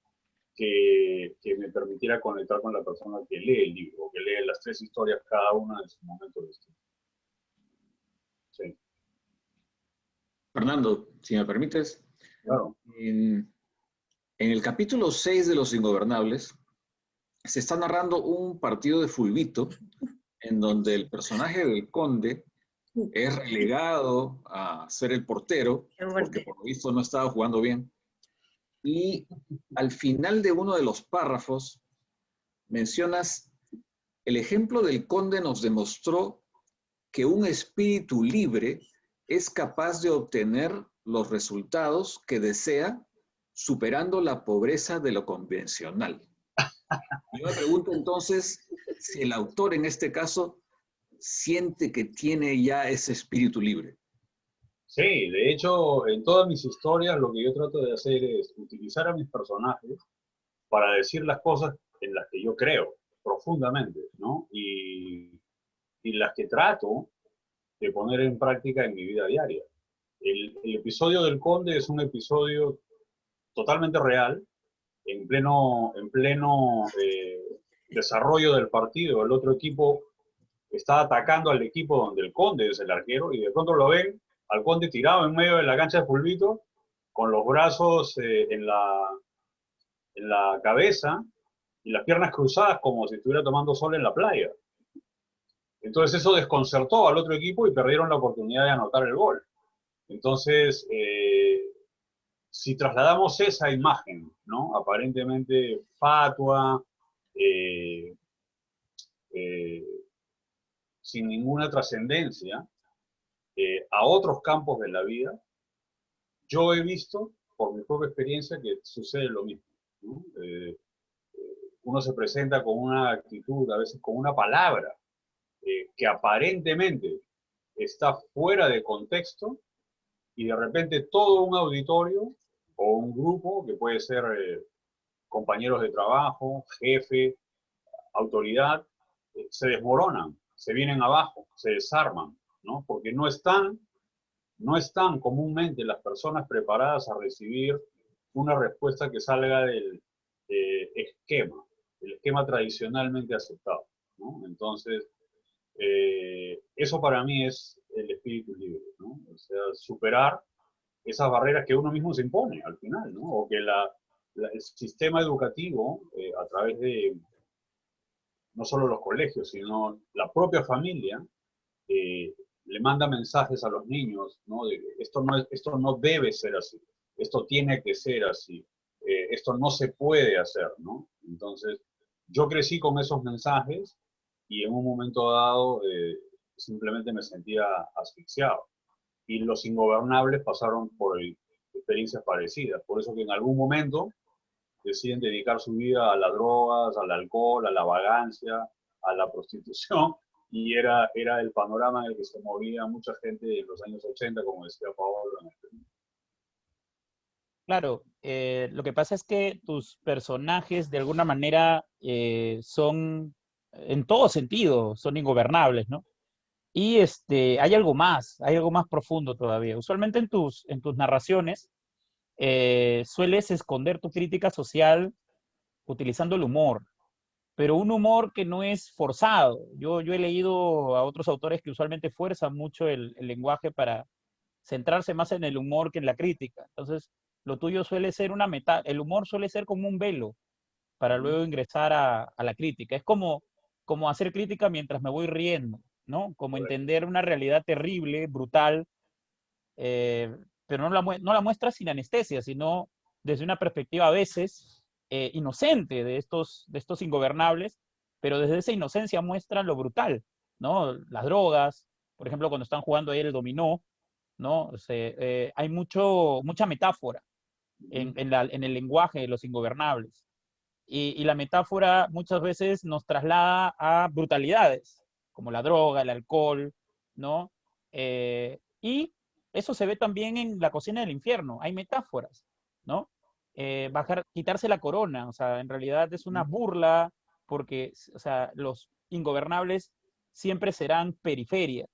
Que me permitiera conectar con la persona que lee el libro, que lee las 3 historias cada una en su momento distinto. Sí. Fernando, si me permites, Claro. en el capítulo 6 de Los Ingobernables, se está narrando un partido de fulbito en donde el personaje del conde es relegado a ser el portero, porque por lo visto no estaba jugando bien. Y al final de uno de los párrafos mencionas, el ejemplo del conde nos demostró que un espíritu libre es capaz de obtener los resultados que desea superando la pobreza de lo convencional. Yo me pregunto entonces si el autor en este caso siente que tiene ya ese espíritu libre. Sí, de hecho, en todas mis historias lo que yo trato de hacer es utilizar a mis personajes para decir las cosas en las que yo creo profundamente, ¿no? Y las que trato de poner en práctica en mi vida diaria. El episodio del Conde es un episodio totalmente real, en pleno desarrollo del partido. El otro equipo está atacando al equipo donde el Conde es el arquero y de pronto lo ven al Conde tirado en medio de la cancha de fulbito con los brazos en la cabeza y las piernas cruzadas como si estuviera tomando sol en la playa. Entonces eso desconcertó al otro equipo y perdieron la oportunidad de anotar el gol. Entonces, si trasladamos esa imagen, ¿no? Aparentemente fatua, sin ninguna trascendencia, a otros campos de la vida, yo he visto, por mi propia experiencia, que sucede lo mismo, ¿no? Uno se presenta con una actitud, a veces con una palabra, que aparentemente está fuera de contexto, y de repente todo un auditorio o un grupo, que puede ser compañeros de trabajo, jefe, autoridad, se desmoronan, se vienen abajo, se desarman, ¿no? Porque no están comúnmente las personas preparadas a recibir una respuesta que salga del esquema, el esquema tradicionalmente aceptado, ¿no? Entonces, eso para mí es el espíritu libre, ¿no? O sea, superar esas barreras que uno mismo se impone al final, ¿no? O que el sistema educativo, a través de no solo los colegios, sino la propia familia, le manda mensajes a los niños, ¿no? De esto no debe ser así, esto tiene que ser así, esto no se puede hacer, ¿no? Entonces, yo crecí con esos mensajes y en un momento dado simplemente me sentía asfixiado. Y los ingobernables pasaron por experiencias parecidas, por eso que en algún momento deciden dedicar su vida a las drogas, al alcohol, a la vagancia, a la prostitución, y era el panorama en el que se movía mucha gente en los años 80, como decía Paolo. Claro, lo que pasa es que tus personajes de alguna manera son, en todo sentido, son ingobernables, ¿no? Y hay algo más profundo todavía. Usualmente en tus narraciones sueles esconder tu crítica social utilizando el humor, pero un humor que no es forzado. Yo he leído a otros autores que usualmente fuerzan mucho el lenguaje para centrarse más en el humor que en la crítica. Entonces, lo tuyo suele ser una el humor suele ser como un velo para luego ingresar a la crítica. Es como hacer crítica mientras me voy riendo, ¿no? Como Correcto. entender una realidad terrible, brutal, eh, pero no la muestra sin anestesia, sino desde una perspectiva a veces inocente de estos ingobernables, pero desde esa inocencia muestra lo brutal, ¿no? Las drogas, por ejemplo, cuando están jugando ahí el dominó, ¿no? Hay mucha metáfora en el lenguaje de los ingobernables. Y la metáfora muchas veces nos traslada a brutalidades, como la droga, el alcohol, ¿no? Y eso se ve también en La cocina del infierno. Hay metáforas, ¿no? Quitarse la corona, o sea, en realidad es una burla porque, o sea, los ingobernables siempre serán periferia,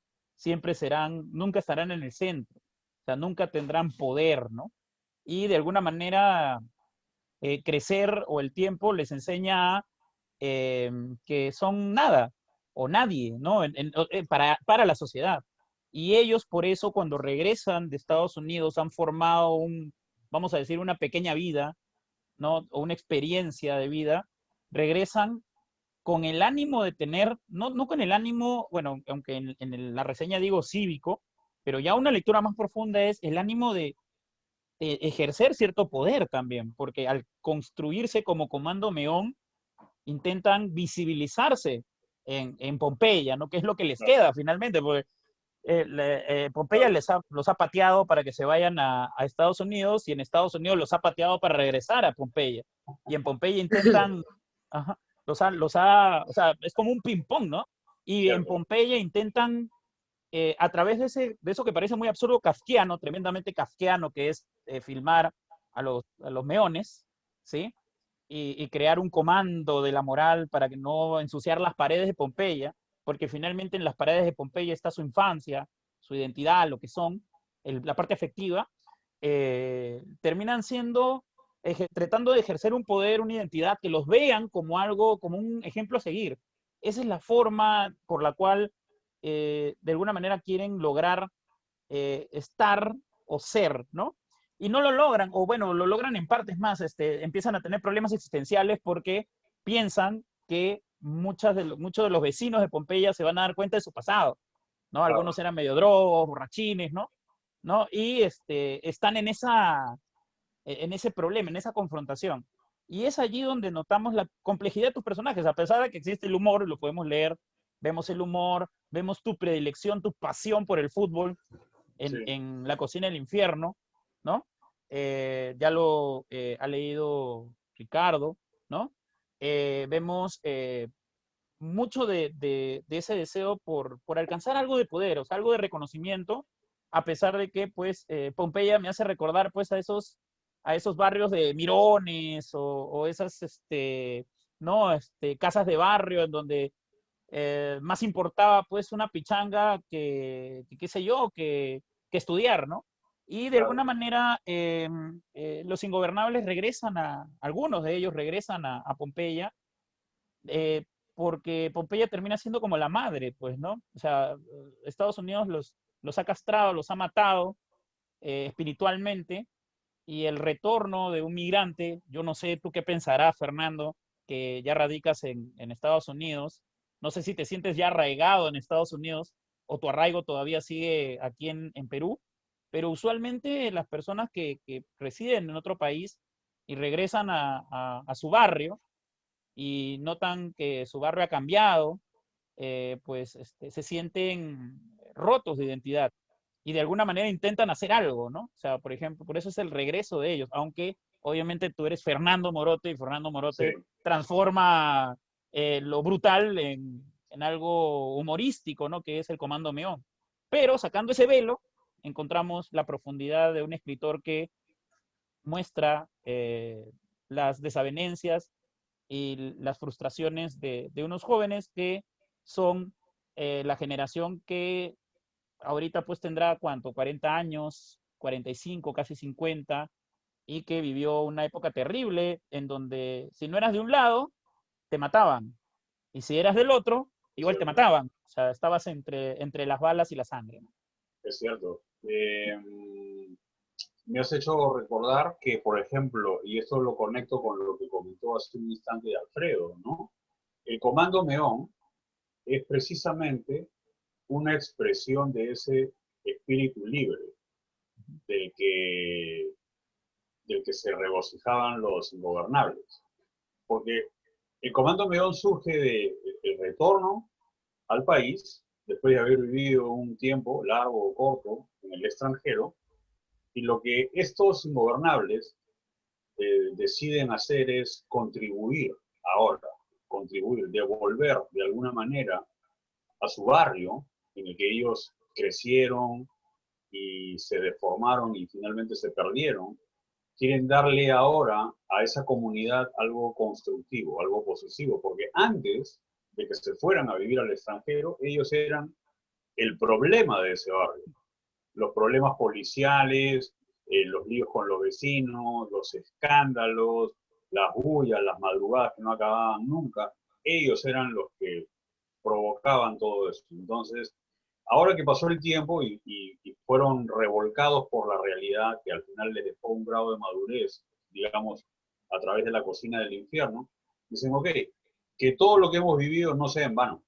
nunca estarán en el centro, o sea, nunca tendrán poder, ¿no? Y de alguna manera crecer o el tiempo les enseña que son nada o nadie, ¿no? Para la sociedad. Y ellos por eso cuando regresan de Estados Unidos han formado vamos a decir, una pequeña vida, ¿no? O una experiencia de vida, regresan con el ánimo de tener, no con el ánimo, bueno, aunque la reseña digo cívico, pero ya una lectura más profunda es el ánimo de ejercer cierto poder también, porque al construirse como Comando Meón, intentan visibilizarse en Pompeya, ¿no? Que es lo que les queda finalmente, porque Pompeya los ha pateado para que se vayan a Estados Unidos y en Estados Unidos los ha pateado para regresar a Pompeya. Y en Pompeya intentan, ajá, o sea, es como un ping-pong, ¿no? Y en Cierto. Pompeya intentan a través de eso que parece muy absurdo, kafkiano, tremendamente kafkiano, que es filmar a los meones, ¿sí? Y crear un comando de la moral para que no ensuciar las paredes de Pompeya, porque finalmente en las paredes de Pompeya está su infancia, su identidad, lo que son, la parte afectiva, terminan siendo, tratando de ejercer un poder, una identidad, que los vean como algo, como un ejemplo a seguir. Esa es la forma por la cual de alguna manera quieren lograr estar o ser, ¿no? Y no lo logran, o bueno, lo logran en partes más, empiezan a tener problemas existenciales porque piensan que muchos de los vecinos de Pompeya se van a dar cuenta de su pasado, ¿no? Algunos eran medio drogos, borrachines, ¿no? ¿No? Y están en ese problema, en esa confrontación. Y es allí donde notamos la complejidad de tus personajes, a pesar de que existe el humor, lo podemos leer, vemos el humor, vemos tu predilección, tu pasión por el fútbol Sí. en La cocina del infierno, ¿no? Ya lo ha leído Ricardo, ¿no? Vemos mucho de ese deseo por alcanzar algo de poder, o sea, algo de reconocimiento, a pesar de que, pues, Pompeya me hace recordar, pues, a esos barrios de Mirones o esas, ¿no? Casas de barrio en donde más importaba, pues, una pichanga que qué sé yo, que estudiar, ¿no? Y de alguna manera los ingobernables algunos de ellos regresan a Pompeya, eh, porque Pompeya termina siendo como la madre, pues, ¿no? O sea, Estados Unidos los ha castrado, los ha matado espiritualmente, y el retorno de un migrante, yo no sé tú qué pensarás, Fernando, que ya radicas en Estados Unidos, no sé si te sientes ya arraigado en Estados Unidos o tu arraigo todavía sigue aquí en Perú, pero usualmente las personas que residen en otro país y regresan a su barrio, y notan que su barrio ha cambiado, pues se sienten rotos de identidad y de alguna manera intentan hacer algo, ¿no? O sea, por ejemplo, por eso es el regreso de ellos, aunque obviamente tú eres Fernando Morote y Fernando Sí. Morote transforma lo brutal en algo humorístico, ¿no? Que es el Comando Meón. Pero sacando ese velo, encontramos la profundidad de un escritor que muestra las desavenencias y las frustraciones de unos jóvenes que son la generación que ahorita pues tendrá cuánto, 40 años, 45, casi 50, y que vivió una época terrible en donde si no eras de un lado, te mataban, y si eras del otro, igual te Cierto. mataban, o sea, estabas entre las balas y la sangre, ¿no? Es cierto. me has hecho recordar que, por ejemplo, y esto lo conecto con lo que comentó hace un instante Alfredo, ¿no? El Comando Meón es precisamente una expresión de ese espíritu libre del que, del que se regocijaban los ingobernables. Porque el Comando Meón surge del retorno al país, después de haber vivido un tiempo, largo o corto, en el extranjero, y lo que estos ingobernables deciden hacer es contribuir ahora, contribuir, devolver de alguna manera a su barrio en el que ellos crecieron y se deformaron y finalmente se perdieron, quieren darle ahora a esa comunidad algo constructivo, algo posesivo, porque antes de que se fueran a vivir al extranjero, ellos eran el problema de ese barrio. Los problemas policiales, los líos con los vecinos, los escándalos, las bullas, las madrugadas que no acababan nunca, ellos eran los que provocaban todo eso. Entonces, ahora que pasó el tiempo y fueron revolcados por la realidad que al final les dejó un grado de madurez, digamos, a través de la cocina del infierno, dicen, ok, que todo lo que hemos vivido no sea en vano.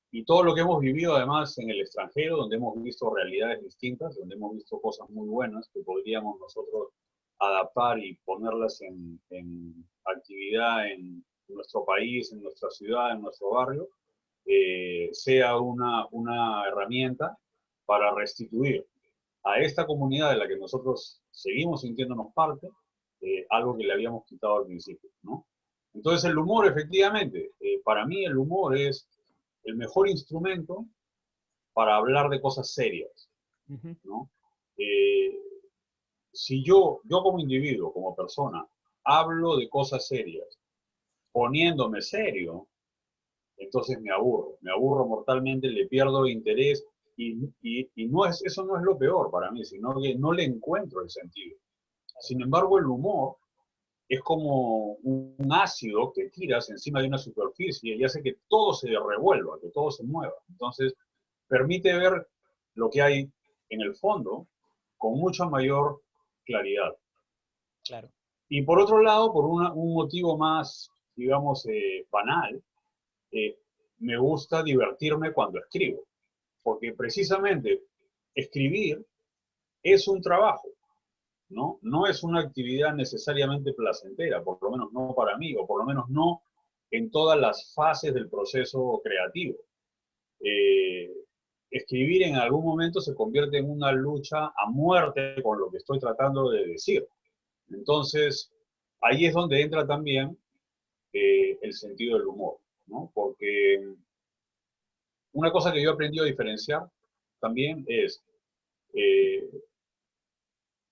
Y todo lo que hemos vivido además en el extranjero, donde hemos visto realidades distintas, donde hemos visto cosas muy buenas que podríamos nosotros adaptar y ponerlas en actividad en nuestro país, en nuestra ciudad, en nuestro barrio, sea una herramienta para restituir a esta comunidad de la que nosotros seguimos sintiéndonos parte, algo que le habíamos quitado al principio, ¿no? Entonces el humor, efectivamente, para mí el humor es el mejor instrumento para hablar de cosas serias, ¿no? Si yo como individuo, como persona, hablo de cosas serias, poniéndome serio, entonces me aburro mortalmente, le pierdo interés y no es, eso no es lo peor para mí, sino que no le encuentro el sentido. Sin embargo, el humor es como un ácido que tiras encima de una superficie y hace que todo se revuelva, que todo se mueva. Entonces, permite ver lo que hay en el fondo con mucha mayor claridad. Claro. Y por otro lado, por un motivo más, digamos, banal, me gusta divertirme cuando escribo, porque precisamente escribir es un trabajo, ¿no? No es una actividad necesariamente placentera, por lo menos no para mí, o por lo menos no en todas las fases del proceso creativo. Escribir en algún momento se convierte en una lucha a muerte con lo que estoy tratando de decir. Entonces, ahí es donde entra también el sentido del humor, ¿no? Porque una cosa que yo he aprendido a diferenciar también es,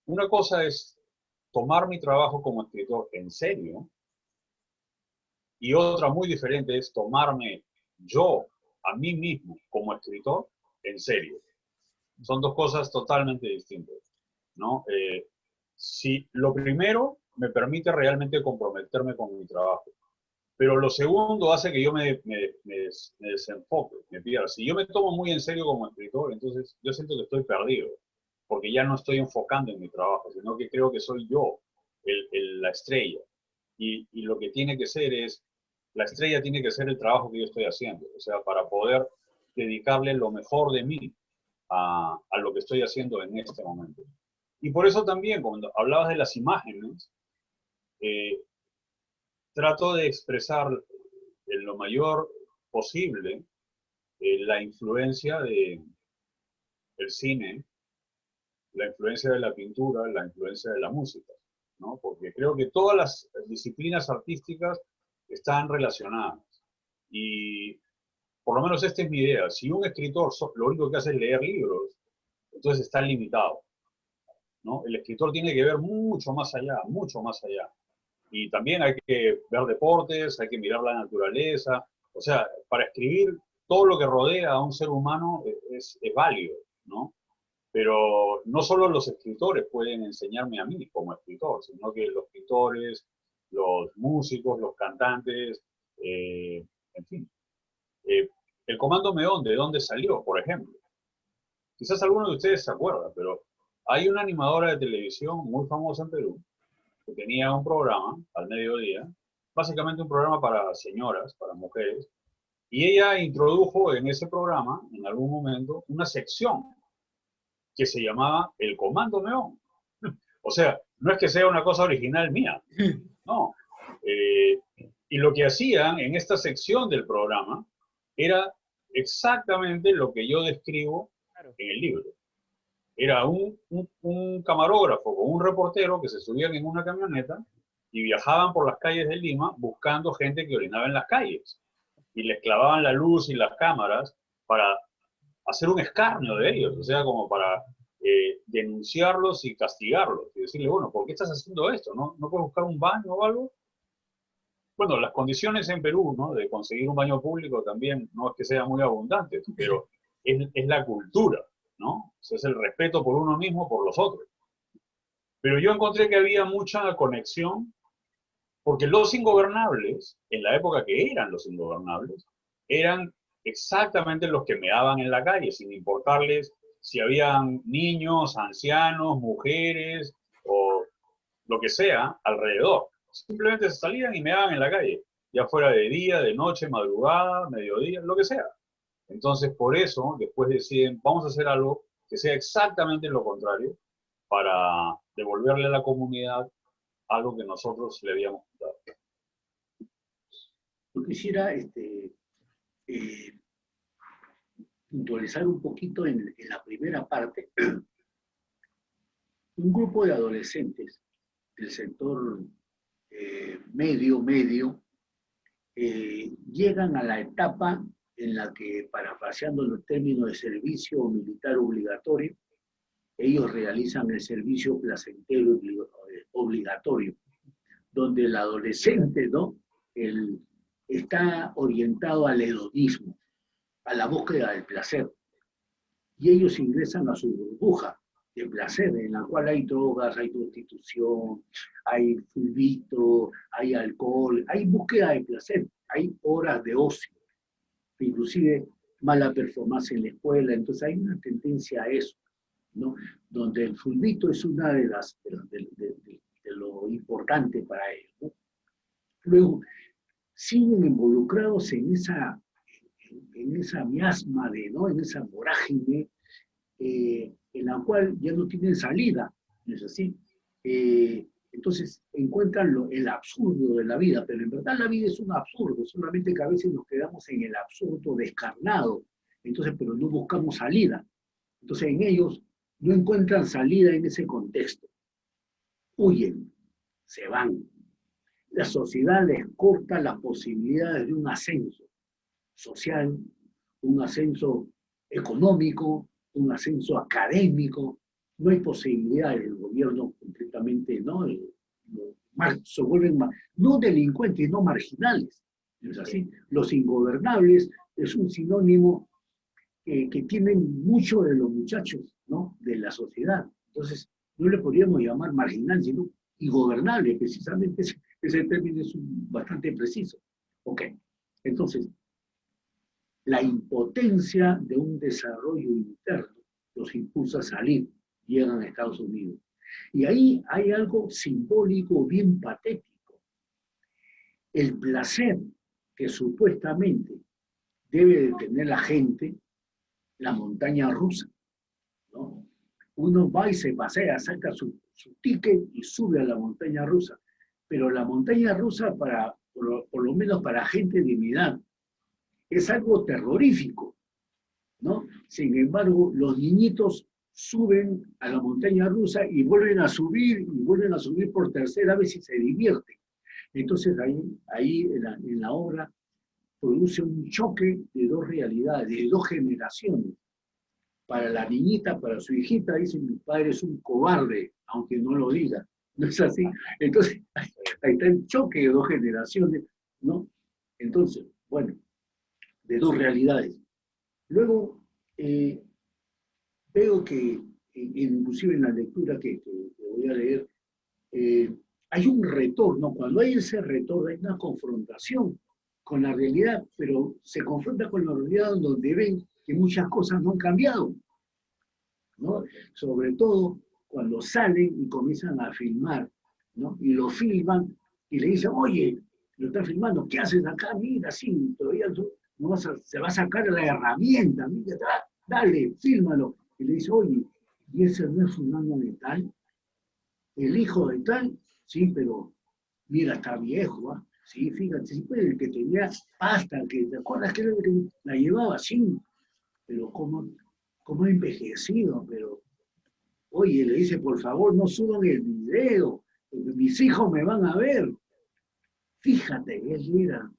una cosa es tomar mi trabajo como escritor en serio y otra muy diferente es tomarme yo a mí mismo como escritor en serio. Son dos cosas totalmente distintas, ¿no? Si lo primero me permite realmente comprometerme con mi trabajo, pero lo segundo hace que yo me desenfoque, me pierda. Si yo me tomo muy en serio como escritor, entonces yo siento que estoy perdido, porque ya no estoy enfocando en mi trabajo, sino que creo que soy yo la estrella. Y lo que tiene que ser es, la estrella tiene que ser el trabajo que yo estoy haciendo, o sea, para poder dedicarle lo mejor de mí a lo que estoy haciendo en este momento. Y por eso también, cuando hablabas de las imágenes, trato de expresar en lo mayor posible la influencia del cine, la influencia de la pintura, la influencia de la música, ¿no? Porque creo que todas las disciplinas artísticas están relacionadas. Y por lo menos esta es mi idea. Si un escritor lo único que hace es leer libros, entonces está limitado, ¿no? El escritor tiene que ver mucho más allá, mucho más allá. Y también hay que ver deportes, hay que mirar la naturaleza. O sea, para escribir todo lo que rodea a un ser humano es válido, ¿no? Pero no solo los escritores pueden enseñarme a mí como escritor, sino que los pintores, los músicos, los cantantes, en fin. El Comando Meón, ¿de dónde salió, por ejemplo? Quizás alguno de ustedes se acuerda, pero hay una animadora de televisión muy famosa en Perú que tenía un programa al mediodía, básicamente un programa para señoras, para mujeres, y ella introdujo en ese programa, en algún momento, una sección que se llamaba El Comando Meón. O sea, no es que sea una cosa original mía, no. Y lo que hacían en esta sección del programa era exactamente lo que yo describo en el libro. Era un camarógrafo con un reportero que se subían en una camioneta y viajaban por las calles de Lima buscando gente que orinaba en las calles. Y les clavaban la luz y las cámaras para hacer un escarnio de ellos, o sea, como para denunciarlos y castigarlos. Y decirle, bueno, ¿por qué estás haciendo esto? ¿No puedes buscar un baño o algo? Bueno, las condiciones en Perú, ¿no?, de conseguir un baño público también no es que sean muy abundantes, pero es la cultura, ¿no? O sea, es el respeto por uno mismo, por los otros. Pero yo encontré que había mucha conexión, porque los ingobernables, en la época que eran los ingobernables, eran exactamente los que meaban en la calle, sin importarles si habían niños, ancianos, mujeres o lo que sea alrededor. Simplemente se salían y meaban en la calle, ya fuera de día, de noche, madrugada, mediodía, lo que sea. Entonces, por eso, después deciden, vamos a hacer algo que sea exactamente lo contrario para devolverle a la comunidad algo que nosotros le habíamos dado. Yo quisiera puntualizar un poquito en la primera parte. Un grupo de adolescentes del sector medio, llegan a la etapa en la que, parafraseando los términos de servicio militar obligatorio, ellos realizan el servicio placentero obligatorio, donde el adolescente, ¿no?, está orientado al hedonismo, a la búsqueda del placer. Y ellos ingresan a su burbuja de placer, en la cual hay drogas, hay prostitución, hay fulbito, hay alcohol, hay búsqueda de placer, hay horas de ocio, inclusive mala performance en la escuela. Entonces hay una tendencia a eso, ¿no?, donde el fulbito es una de lo importante para ellos, ¿no? Luego siguen involucrados en esa miasma, ¿no?, en esa vorágine, en la cual ya no tienen salida, ¿no es así? Entonces encuentran el absurdo de la vida, pero en verdad la vida es un absurdo, solamente que a veces nos quedamos en el absurdo descarnado, entonces, pero no buscamos salida. Entonces en ellos no encuentran salida en ese contexto. Huyen, se van. La sociedad les corta las posibilidades de un ascenso social, un ascenso económico, un ascenso académico. No hay posibilidades del gobierno completamente, ¿no? Se vuelven no delincuentes, no marginales. ¿Es así? Los ingobernables es un sinónimo que tienen mucho de los muchachos, ¿no?, de la sociedad. Entonces, no le podríamos llamar marginal, sino ingobernable, precisamente ese término es bastante preciso. Ok, entonces, la impotencia de un desarrollo interno los impulsa a salir, llegan a Estados Unidos. Y ahí hay algo simbólico bien patético. El placer que supuestamente debe de tener la gente, la montaña rusa, ¿no? Uno va y se pasea, saca su ticket y sube a la montaña rusa. Pero la montaña rusa, por lo menos para gente de mi edad, es algo terrorífico, ¿no? Sin embargo, los niñitos suben a la montaña rusa y vuelven a subir por tercera vez y se divierten. Entonces ahí en la obra produce un choque de dos realidades, de dos generaciones. Para la niñita, para su hijita, dice: mi padre es un cobarde, aunque no lo diga. ¿No es así? Entonces, ahí está el choque de dos generaciones, ¿no? Entonces, bueno, de dos realidades. Luego, veo que, inclusive en la lectura que voy a leer, hay un retorno. Cuando hay ese retorno, hay una confrontación con la realidad, pero se confronta con la realidad donde ven que muchas cosas no han cambiado, ¿no? Sobre todo cuando salen y comienzan a filmar, ¿no? Y lo filman y le dicen, oye, lo están filmando, ¿qué haces acá? Mira, sí, todavía no se va a sacar la herramienta, mira, dale, fílmalo. Y le dice, oye, ¿y ese no es fulano de tal? ¿El hijo de tal? Sí, pero mira, está viejo, ¿ah? Sí, fíjate, sí, pues, el que tenía pasta, que te acuerdas que era el que la llevaba así, pero cómo ha envejecido, pero oye, le dice, por favor, no suban el video, porque mis hijos me van a ver. Fíjate, él mira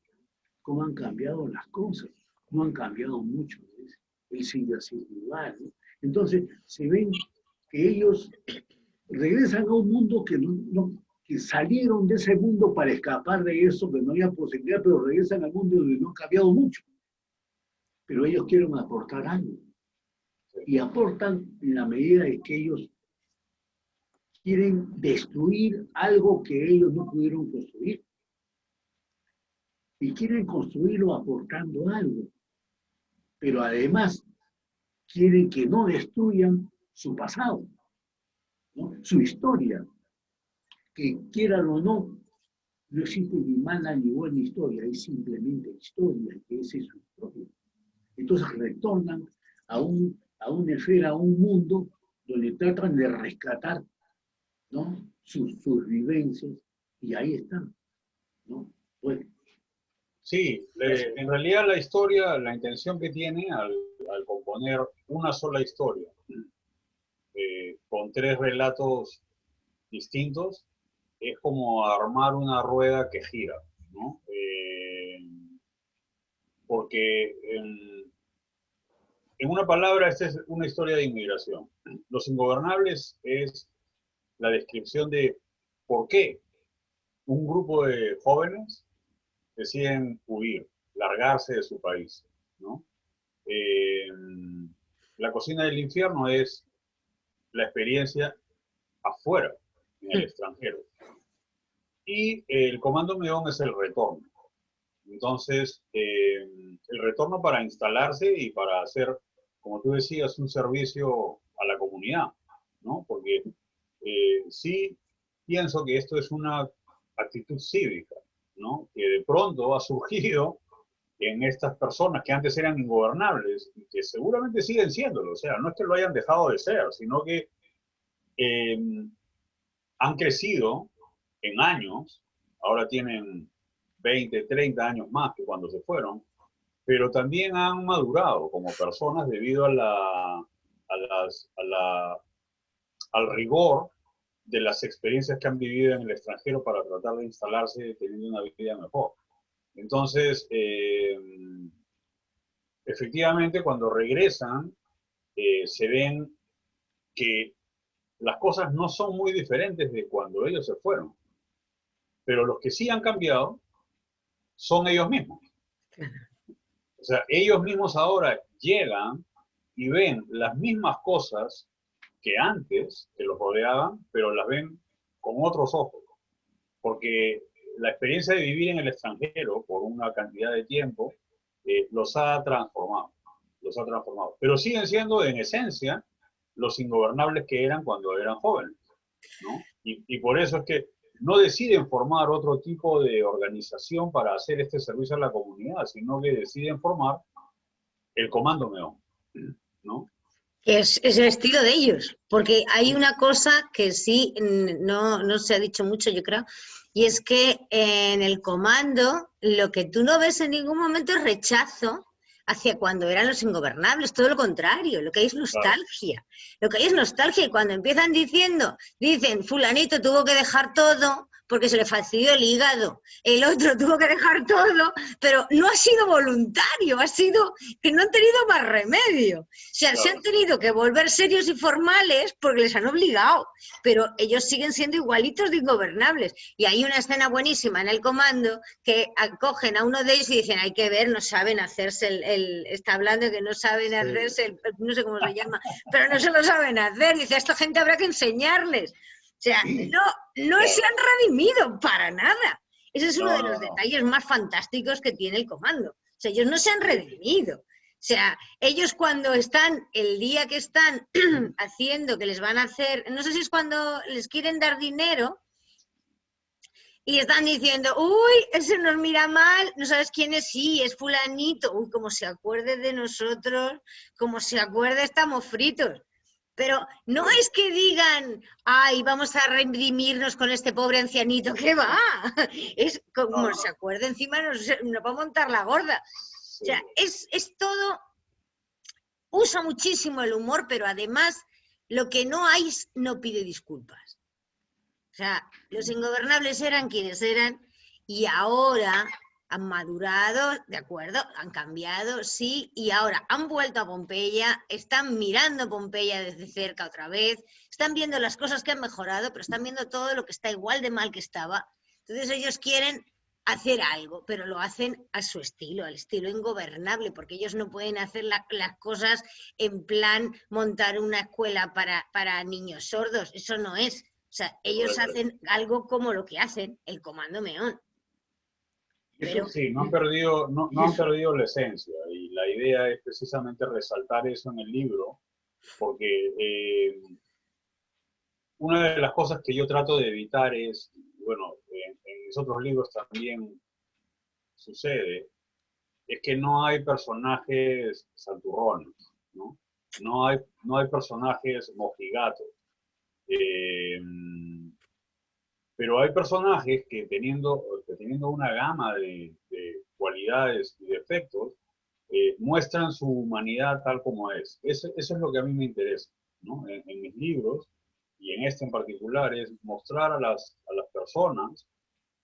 cómo han cambiado las cosas, no han cambiado mucho, ¿ves? Él sigue así igual, ¿no? Entonces, se ven que ellos regresan a un mundo que salieron de ese mundo para escapar de eso, que no había posibilidad, pero regresan al mundo donde no ha cambiado mucho. Pero ellos quieren aportar algo. Y aportan en la medida en que ellos quieren destruir algo que ellos no pudieron construir. Y quieren construirlo aportando algo. Pero además quieren que no destruyan su pasado, ¿no? Su historia. Que quieran o no, no existe ni mala ni buena historia, es simplemente historia, que esa es su historia. Entonces retornan a una esfera, a un mundo donde tratan de rescatar, ¿no? sus vivencias, y ahí están, ¿no? Pues, sí, en realidad la historia, la intención que tiene al componer una sola historia, con 3 relatos distintos, es como armar una rueda que gira, ¿no? Porque en una palabra, esta es una historia de inmigración. Los Ingobernables es la descripción de por qué un grupo de jóvenes deciden huir, largarse de su país, ¿no? La cocina del infierno es la experiencia afuera, en el extranjero. Y el Comando Meón es el retorno. Entonces, el retorno para instalarse y para hacer, como tú decías, un servicio a la comunidad, ¿no? Porque sí pienso que esto es una actitud cívica, ¿no? Que de pronto ha surgido en estas personas que antes eran ingobernables y que seguramente siguen siéndolo. O sea, no es que lo hayan dejado de ser, sino que han crecido en años, ahora tienen 20, 30 años más que cuando se fueron, pero también han madurado como personas debido al rigor de las experiencias que han vivido en el extranjero para tratar de instalarse teniendo una vida mejor. Entonces, efectivamente, cuando regresan, se ven que las cosas no son muy diferentes de cuando ellos se fueron, pero los que sí han cambiado son ellos mismos. O sea, ellos mismos ahora llegan y ven las mismas cosas que antes que los rodeaban, pero las ven con otros ojos. Porque la experiencia de vivir en el extranjero por una cantidad de tiempo los ha transformado. Pero siguen siendo, en esencia, los ingobernables que eran cuando eran jóvenes, ¿no? Y por eso es que no deciden formar otro tipo de organización para hacer este servicio a la comunidad, sino que deciden formar el Comando Meón, ¿no? Es el estilo de ellos, porque hay una cosa que sí no se ha dicho mucho, yo creo, y es que en el comando lo que tú no ves en ningún momento es rechazo hacia cuando eran los ingobernables, todo lo contrario, lo que hay es nostalgia. Lo que hay es nostalgia y cuando empiezan dicen, fulanito tuvo que dejar todo porque se le fastidió el hígado, el otro tuvo que dejar todo, pero no ha sido voluntario, ha sido que no han tenido más remedio. O sea, se han tenido que volver serios y formales porque les han obligado, pero ellos siguen siendo igualitos de ingobernables. Y hay una escena buenísima en el comando que acogen a uno de ellos y dicen, hay que ver, no saben hacerse está hablando de que no saben hacerse, no sé cómo se llama, pero no se lo saben hacer. Dice, a esta gente habrá que enseñarles. O sea, no se han redimido para nada. Ese es uno de los detalles más fantásticos que tiene el comando. O sea, ellos no se han redimido. sea, ellos cuando están, el día que están haciendo, que les van a hacer, no sé si es cuando les quieren dar dinero, y están diciendo, uy, ese nos mira mal, no sabes quién es, sí, es fulanito, uy, como se acuerde de nosotros, como se acuerde, estamos fritos. Pero no es que digan, ay, vamos a redimirnos con este pobre ancianito, ¿qué va? Es como se acuerde, encima nos va a montar la gorda. O sea, es todo, usa muchísimo el humor, pero además lo que no hay no pide disculpas. O sea, los ingobernables eran quienes eran y ahora han madurado, de acuerdo, han cambiado, sí, y ahora han vuelto a Pompeya, están mirando Pompeya desde cerca otra vez, están viendo las cosas que han mejorado, pero están viendo todo lo que está igual de mal que estaba. Entonces ellos quieren hacer algo, pero lo hacen a su estilo, al estilo ingobernable, porque ellos no pueden hacer las cosas en plan montar una escuela para niños sordos, eso no es. O sea, ellos hacen algo como lo que hacen, el Comando Meón. Pero, sí, no han perdido la esencia, y la idea es precisamente resaltar eso en el libro, porque una de las cosas que yo trato de evitar es, bueno, en mis otros libros también sucede, es que no hay personajes santurrones, ¿no? No hay personajes mojigatos. Pero hay personajes que teniendo una gama de cualidades y defectos, muestran su humanidad tal como es. Eso es lo que a mí me interesa, ¿no? En mis libros, y en este en particular, es mostrar a las personas,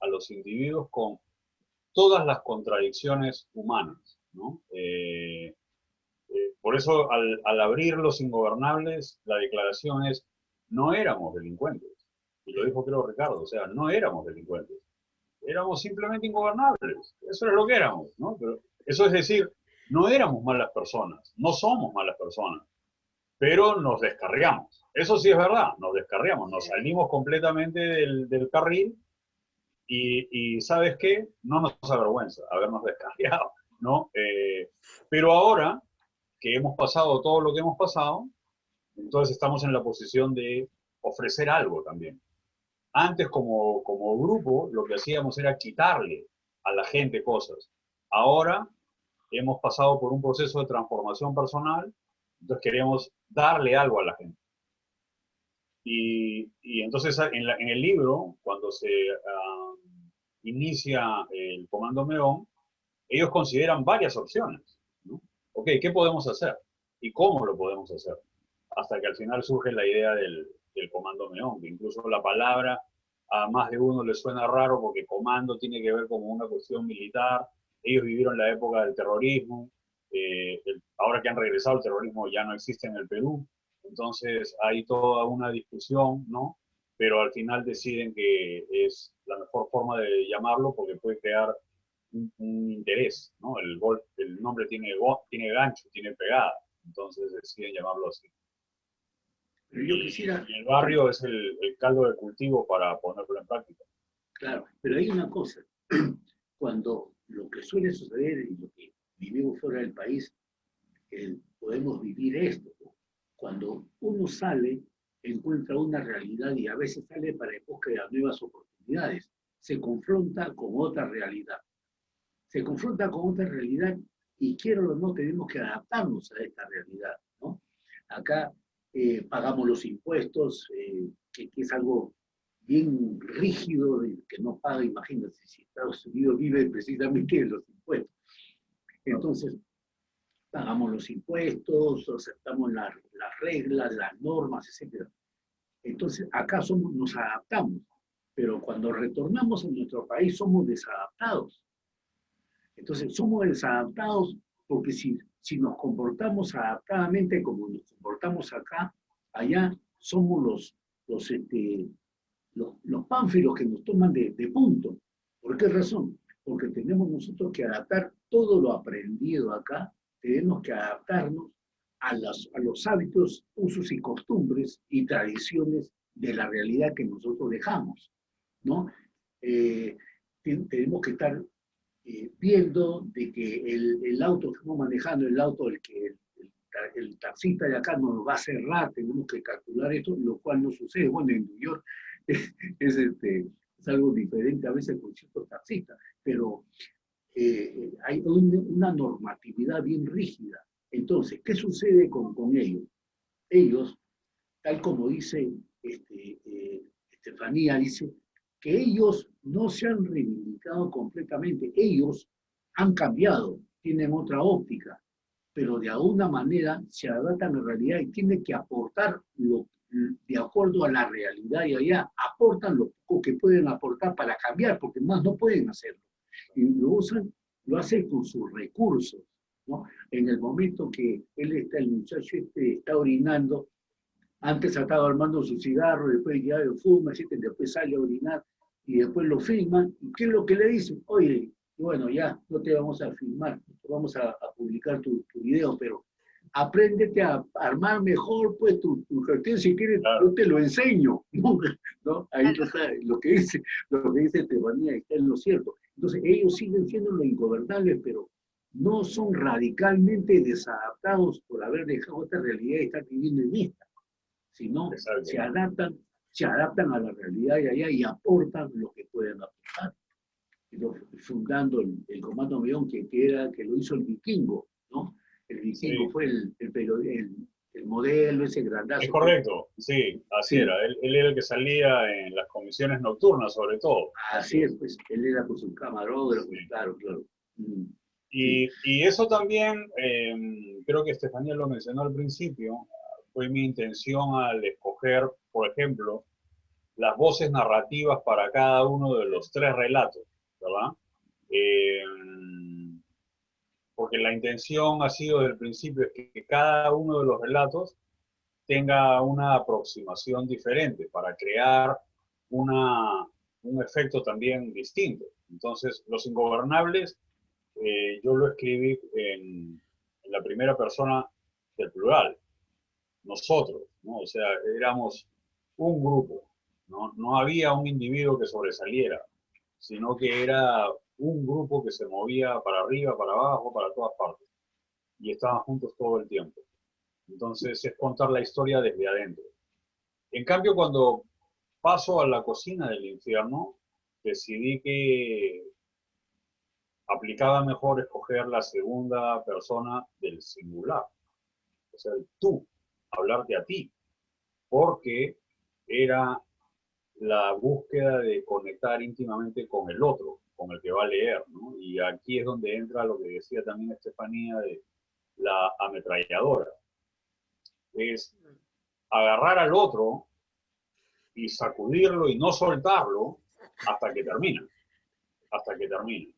a los individuos con todas las contradicciones humanas, ¿no? Por eso, al abrir Los Ingobernables, la declaración es, no éramos delincuentes. Y lo dijo creo Ricardo, o sea, no éramos delincuentes. Éramos simplemente ingobernables. Eso era lo que éramos, ¿no? Pero eso es decir, no éramos malas personas, no somos malas personas, pero nos descarriamos. Eso sí es verdad, nos descarriamos, nos salimos completamente del carril y ¿sabes qué? No nos avergüenza habernos descarriado, ¿no? Pero ahora que hemos pasado todo lo que hemos pasado, entonces estamos en la posición de ofrecer algo también. Antes, como grupo, lo que hacíamos era quitarle a la gente cosas. Ahora hemos pasado por un proceso de transformación personal, entonces queremos darle algo a la gente. Y entonces en el libro, cuando se inicia el Comando Meón, ellos consideran varias opciones, ¿no? Ok, ¿qué podemos hacer? ¿Y cómo lo podemos hacer? Hasta que al final surge la idea del Comando Meón, que incluso la palabra a más de uno le suena raro porque comando tiene que ver con una cuestión militar. Ellos vivieron la época del terrorismo, ahora que han regresado el terrorismo ya no existe en el Perú, entonces hay toda una discusión, ¿no? Pero al final deciden que es la mejor forma de llamarlo porque puede crear un interés, ¿no? El nombre tiene gancho, tiene pegada, entonces deciden llamarlo así. Pero yo quisiera... Y el barrio es el caldo de cultivo para ponerlo en práctica. Claro, pero hay una cosa. Cuando lo que suele suceder y lo que vivimos fuera del país, podemos vivir esto, ¿no? Cuando uno sale, encuentra una realidad y a veces sale para en busca de nuevas oportunidades. Se confronta con otra realidad. Se confronta con otra realidad y quiero o no tenemos que adaptarnos a esta realidad, ¿no? Acá pagamos los impuestos, que es algo bien rígido, que no paga, imagínate, si Estados Unidos vive precisamente de los impuestos. Entonces, pagamos los impuestos, aceptamos las reglas, las normas, etc. Entonces, acá nos adaptamos, pero cuando retornamos a nuestro país somos desadaptados. Entonces, somos desadaptados porque si nos comportamos adaptadamente como nos comportamos acá, allá somos los pánfilos que nos toman de punto. ¿Por qué razón? Porque tenemos nosotros que adaptar todo lo aprendido acá, tenemos que adaptarnos a los hábitos, usos y costumbres y tradiciones de la realidad que nosotros dejamos, ¿no? Tenemos que estar viendo de que el auto que estamos manejando, el auto el taxista de acá nos va a cerrar, tenemos que calcular esto, lo cual no sucede. Bueno, en New York es algo diferente a veces con ciertos taxistas, pero hay una normatividad bien rígida. Entonces, ¿qué sucede con ellos? Ellos, tal como dice Estefanía, dice que ellos no se han reivindicado completamente, ellos han cambiado, tienen otra óptica, pero de alguna manera se adaptan a la realidad y tienen que aportar de acuerdo a la realidad y allá aportan lo poco que pueden aportar para cambiar, porque más no pueden hacerlo. Y lo hacen con sus recursos, ¿no? En el momento que el muchacho está orinando, antes estaba armando su cigarro, después ya lo fuma, después sale a orinar y después lo filman. ¿Y qué es lo que le dicen? Oye, bueno, ya no te vamos a filmar, vamos a publicar tu video, pero apréndete a armar mejor pues tu cartel, si quieres Claro. yo te lo enseño, ¿no? Ahí está, lo que dice Estefanía está en lo cierto. Entonces ellos siguen siendo los ingobernables, pero no son radicalmente desadaptados por haber dejado esta realidad y estar viviendo en esta, sino Exacto. se adaptan a la realidad de allá y aportan lo que pueden aportar. Fundando el Comando Meón, que lo hizo el Vikingo, ¿no? El Vikingo Sí. fue el modelo, ese grandazo. Es correcto, sí, así Sí. era. Él era el que salía en las comisiones nocturnas, sobre todo. Así es, pues, él era con su camarógrafo, Sí. claro. Mm. Y eso también, creo que Estefanía lo mencionó al principio, fue mi intención al escoger, por ejemplo, las voces narrativas para cada uno de los 3 relatos, ¿verdad? Porque la intención ha sido desde el principio es que cada uno de los relatos tenga una aproximación diferente para crear un efecto también distinto. Entonces, Los Ingobernables, yo lo escribí en la primera persona del plural, nosotros, ¿no? O sea, éramos un grupo, ¿no? No había un individuo que sobresaliera, sino que era un grupo que se movía para arriba, para abajo, para todas partes, y estaban juntos todo el tiempo. Entonces es contar la historia desde adentro. En cambio, cuando paso a la cocina del infierno, decidí que aplicaba mejor escoger la segunda persona del singular, o sea, el tú, hablarte a ti, porque era la búsqueda de conectar íntimamente con el otro, con el que va a leer, ¿no? Y aquí es donde entra lo que decía también Estefanía de la ametralladora. Es agarrar al otro y sacudirlo y no soltarlo hasta que termina, hasta que termine.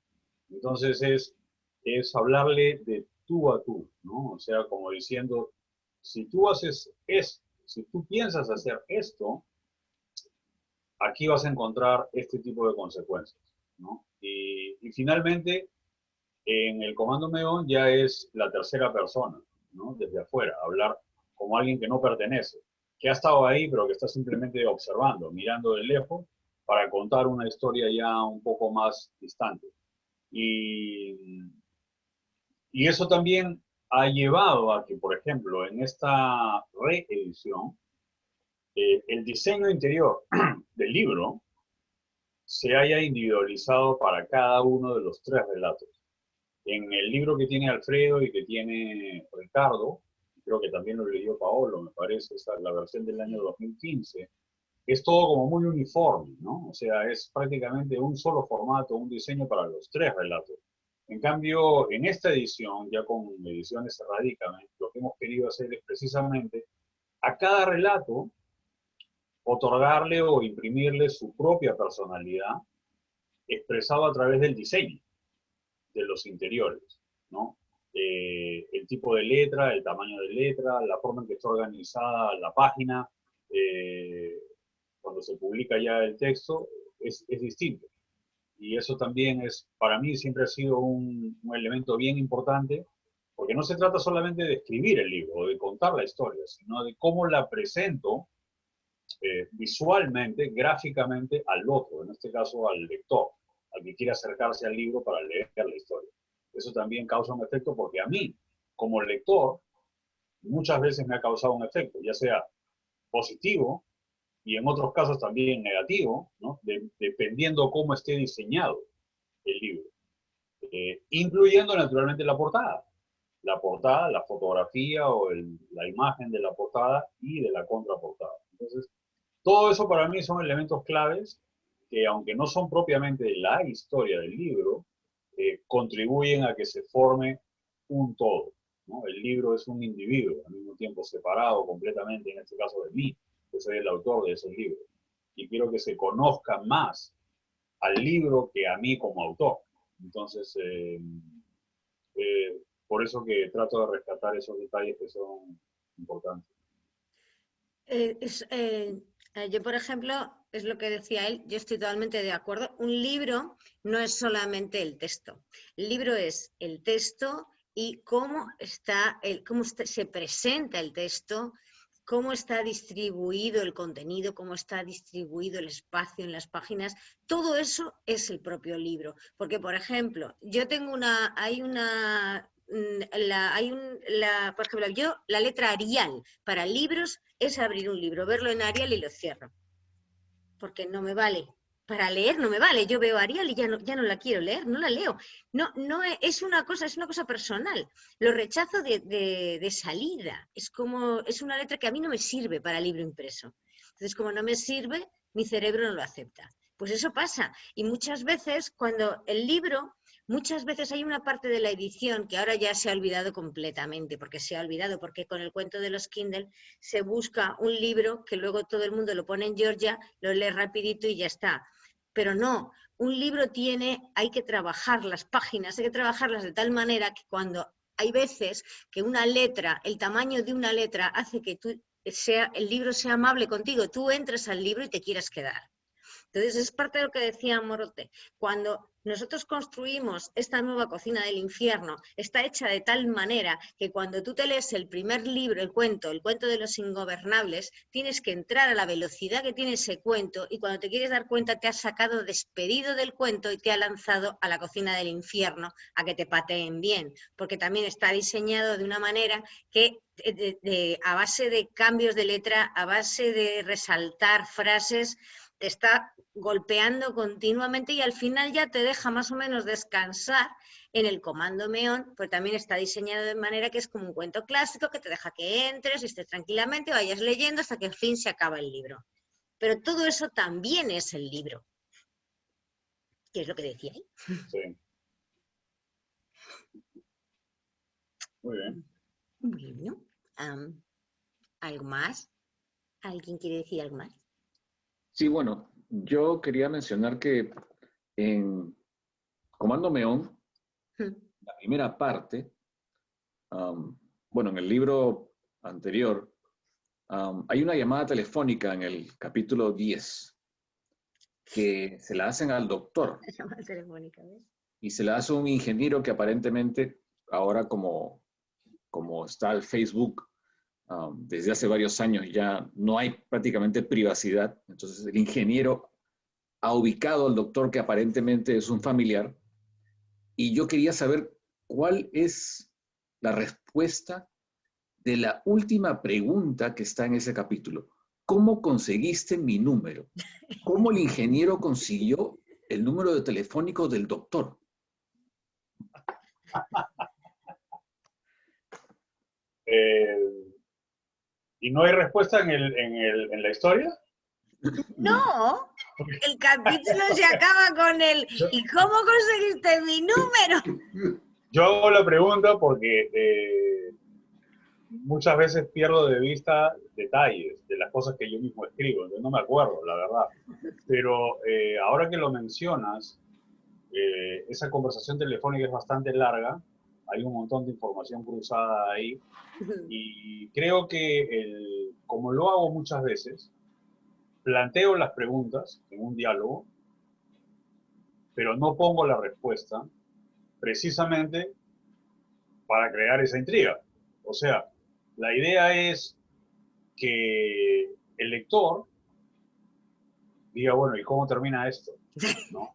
Entonces es hablarle de tú a tú, ¿no? O sea, como diciendo, si tú haces esto, si tú piensas hacer esto, aquí vas a encontrar este tipo de consecuencias, ¿no? Y finalmente, en el Comando Meón ya es la tercera persona, ¿no? Desde afuera, hablar como alguien que no pertenece, que ha estado ahí, pero que está simplemente observando, mirando de lejos, para contar una historia ya un poco más distante. Y eso también ha llevado a que, por ejemplo, en esta reedición, el diseño interior del libro se haya individualizado para cada uno de los 3 relatos. En el libro que tiene Alfredo y que tiene Ricardo, creo que también lo leyó Paolo, me parece, esa, la versión del año 2015, es todo como muy uniforme, ¿no? O sea, es prácticamente un solo formato, un diseño para los 3 relatos. En cambio, en esta edición, ya con Ediciones Radicame, lo que hemos querido hacer es precisamente a cada relato otorgarle o imprimirle su propia personalidad expresado a través del diseño de los interiores, ¿no? El tipo de letra, el tamaño de letra, la forma en que está organizada la página, cuando se publica ya el texto, es distinto. Y eso también es, para mí, siempre ha sido un elemento bien importante, porque no se trata solamente de escribir el libro o de contar la historia, sino de cómo la presento visualmente, gráficamente al otro, en este caso al lector, al que quiere acercarse al libro para leer la historia. Eso también causa un efecto porque a mí, como lector, muchas veces me ha causado un efecto, ya sea positivo y en otros casos también negativo, ¿no? Dependiendo cómo esté diseñado el libro, incluyendo naturalmente la portada, la fotografía o la imagen de la portada y de la contraportada. Entonces, todo eso para mí son elementos claves que, aunque no son propiamente la historia del libro, contribuyen a que se forme un todo, ¿no? El libro es un individuo, al mismo tiempo separado completamente, en este caso de mí, que soy el autor de ese libro. Y quiero que se conozca más al libro que a mí como autor. Entonces, por eso que trato de rescatar esos detalles que son importantes. Yo, por ejemplo, es lo que decía él, yo estoy totalmente de acuerdo. Un libro no es solamente el texto. El libro es el texto y cómo se presenta el texto, cómo está distribuido el contenido, cómo está distribuido el espacio en las páginas. Todo eso es el propio libro. Porque, por ejemplo, yo tengo por ejemplo, yo la letra Arial para libros es abrir un libro, verlo en Arial y lo cierro. Porque no me vale. Para leer no me vale. Yo veo Arial y ya no la quiero leer, no la leo. No es una cosa personal. Lo rechazo de salida. Es una letra que a mí no me sirve para libro impreso. Entonces, como no me sirve, mi cerebro no lo acepta. Pues eso pasa. Y muchas veces, cuando el libro, muchas veces hay una parte de la edición que ahora ya se ha olvidado completamente, porque con el cuento de los Kindle se busca un libro que luego todo el mundo lo pone en Georgia, lo lee rapidito y ya está. Pero no, un libro hay que trabajar las páginas, hay que trabajarlas de tal manera que cuando hay veces que una letra, el tamaño de una letra hace que el libro sea amable contigo, tú entres al libro y te quieras quedar. Entonces, es parte de lo que decía Morote. Cuando nosotros construimos esta nueva cocina del infierno, está hecha de tal manera que cuando tú te lees el primer libro, el cuento de los ingobernables, tienes que entrar a la velocidad que tiene ese cuento y cuando te quieres dar cuenta te has sacado despedido del cuento y te ha lanzado a la cocina del infierno a que te pateen bien, porque también está diseñado de una manera que a base de cambios de letra, a base de resaltar frases, te está golpeando continuamente y al final ya te deja más o menos descansar en el comando Meón, pues también está diseñado de manera que es como un cuento clásico que te deja que entres y estés tranquilamente, vayas leyendo hasta que al fin se acaba el libro. Pero todo eso también es el libro, que es lo que decía ahí. Sí. Muy bien. Bueno, ¿algo más? ¿Alguien quiere decir algo más? Sí, bueno, yo quería mencionar que en Comando Meón, la primera parte, bueno, en el libro anterior, hay una llamada telefónica en el capítulo 10 que se la hacen al doctor La llamada telefónica, ¿ves? y se la hace un ingeniero que aparentemente ahora como está el Facebook desde hace varios años ya no hay prácticamente privacidad. Entonces el ingeniero ha ubicado al doctor que aparentemente es un familiar y yo quería saber cuál es la respuesta de la última pregunta que está en ese capítulo. ¿Cómo conseguiste mi número? ¿Cómo el ingeniero consiguió el número de telefónico del doctor? ¿Y no hay respuesta en la historia? No, el capítulo se acaba con el ¿y cómo conseguiste mi número? Yo hago la pregunta porque muchas veces pierdo de vista detalles de las cosas que yo mismo escribo, entonces no me acuerdo, la verdad. Pero ahora que lo mencionas, esa conversación telefónica es bastante larga, hay un montón de información cruzada ahí, y creo que como lo hago muchas veces, planteo las preguntas en un diálogo, pero no pongo la respuesta precisamente para crear esa intriga. O sea, la idea es que el lector diga, bueno, ¿y cómo termina esto? ¿No?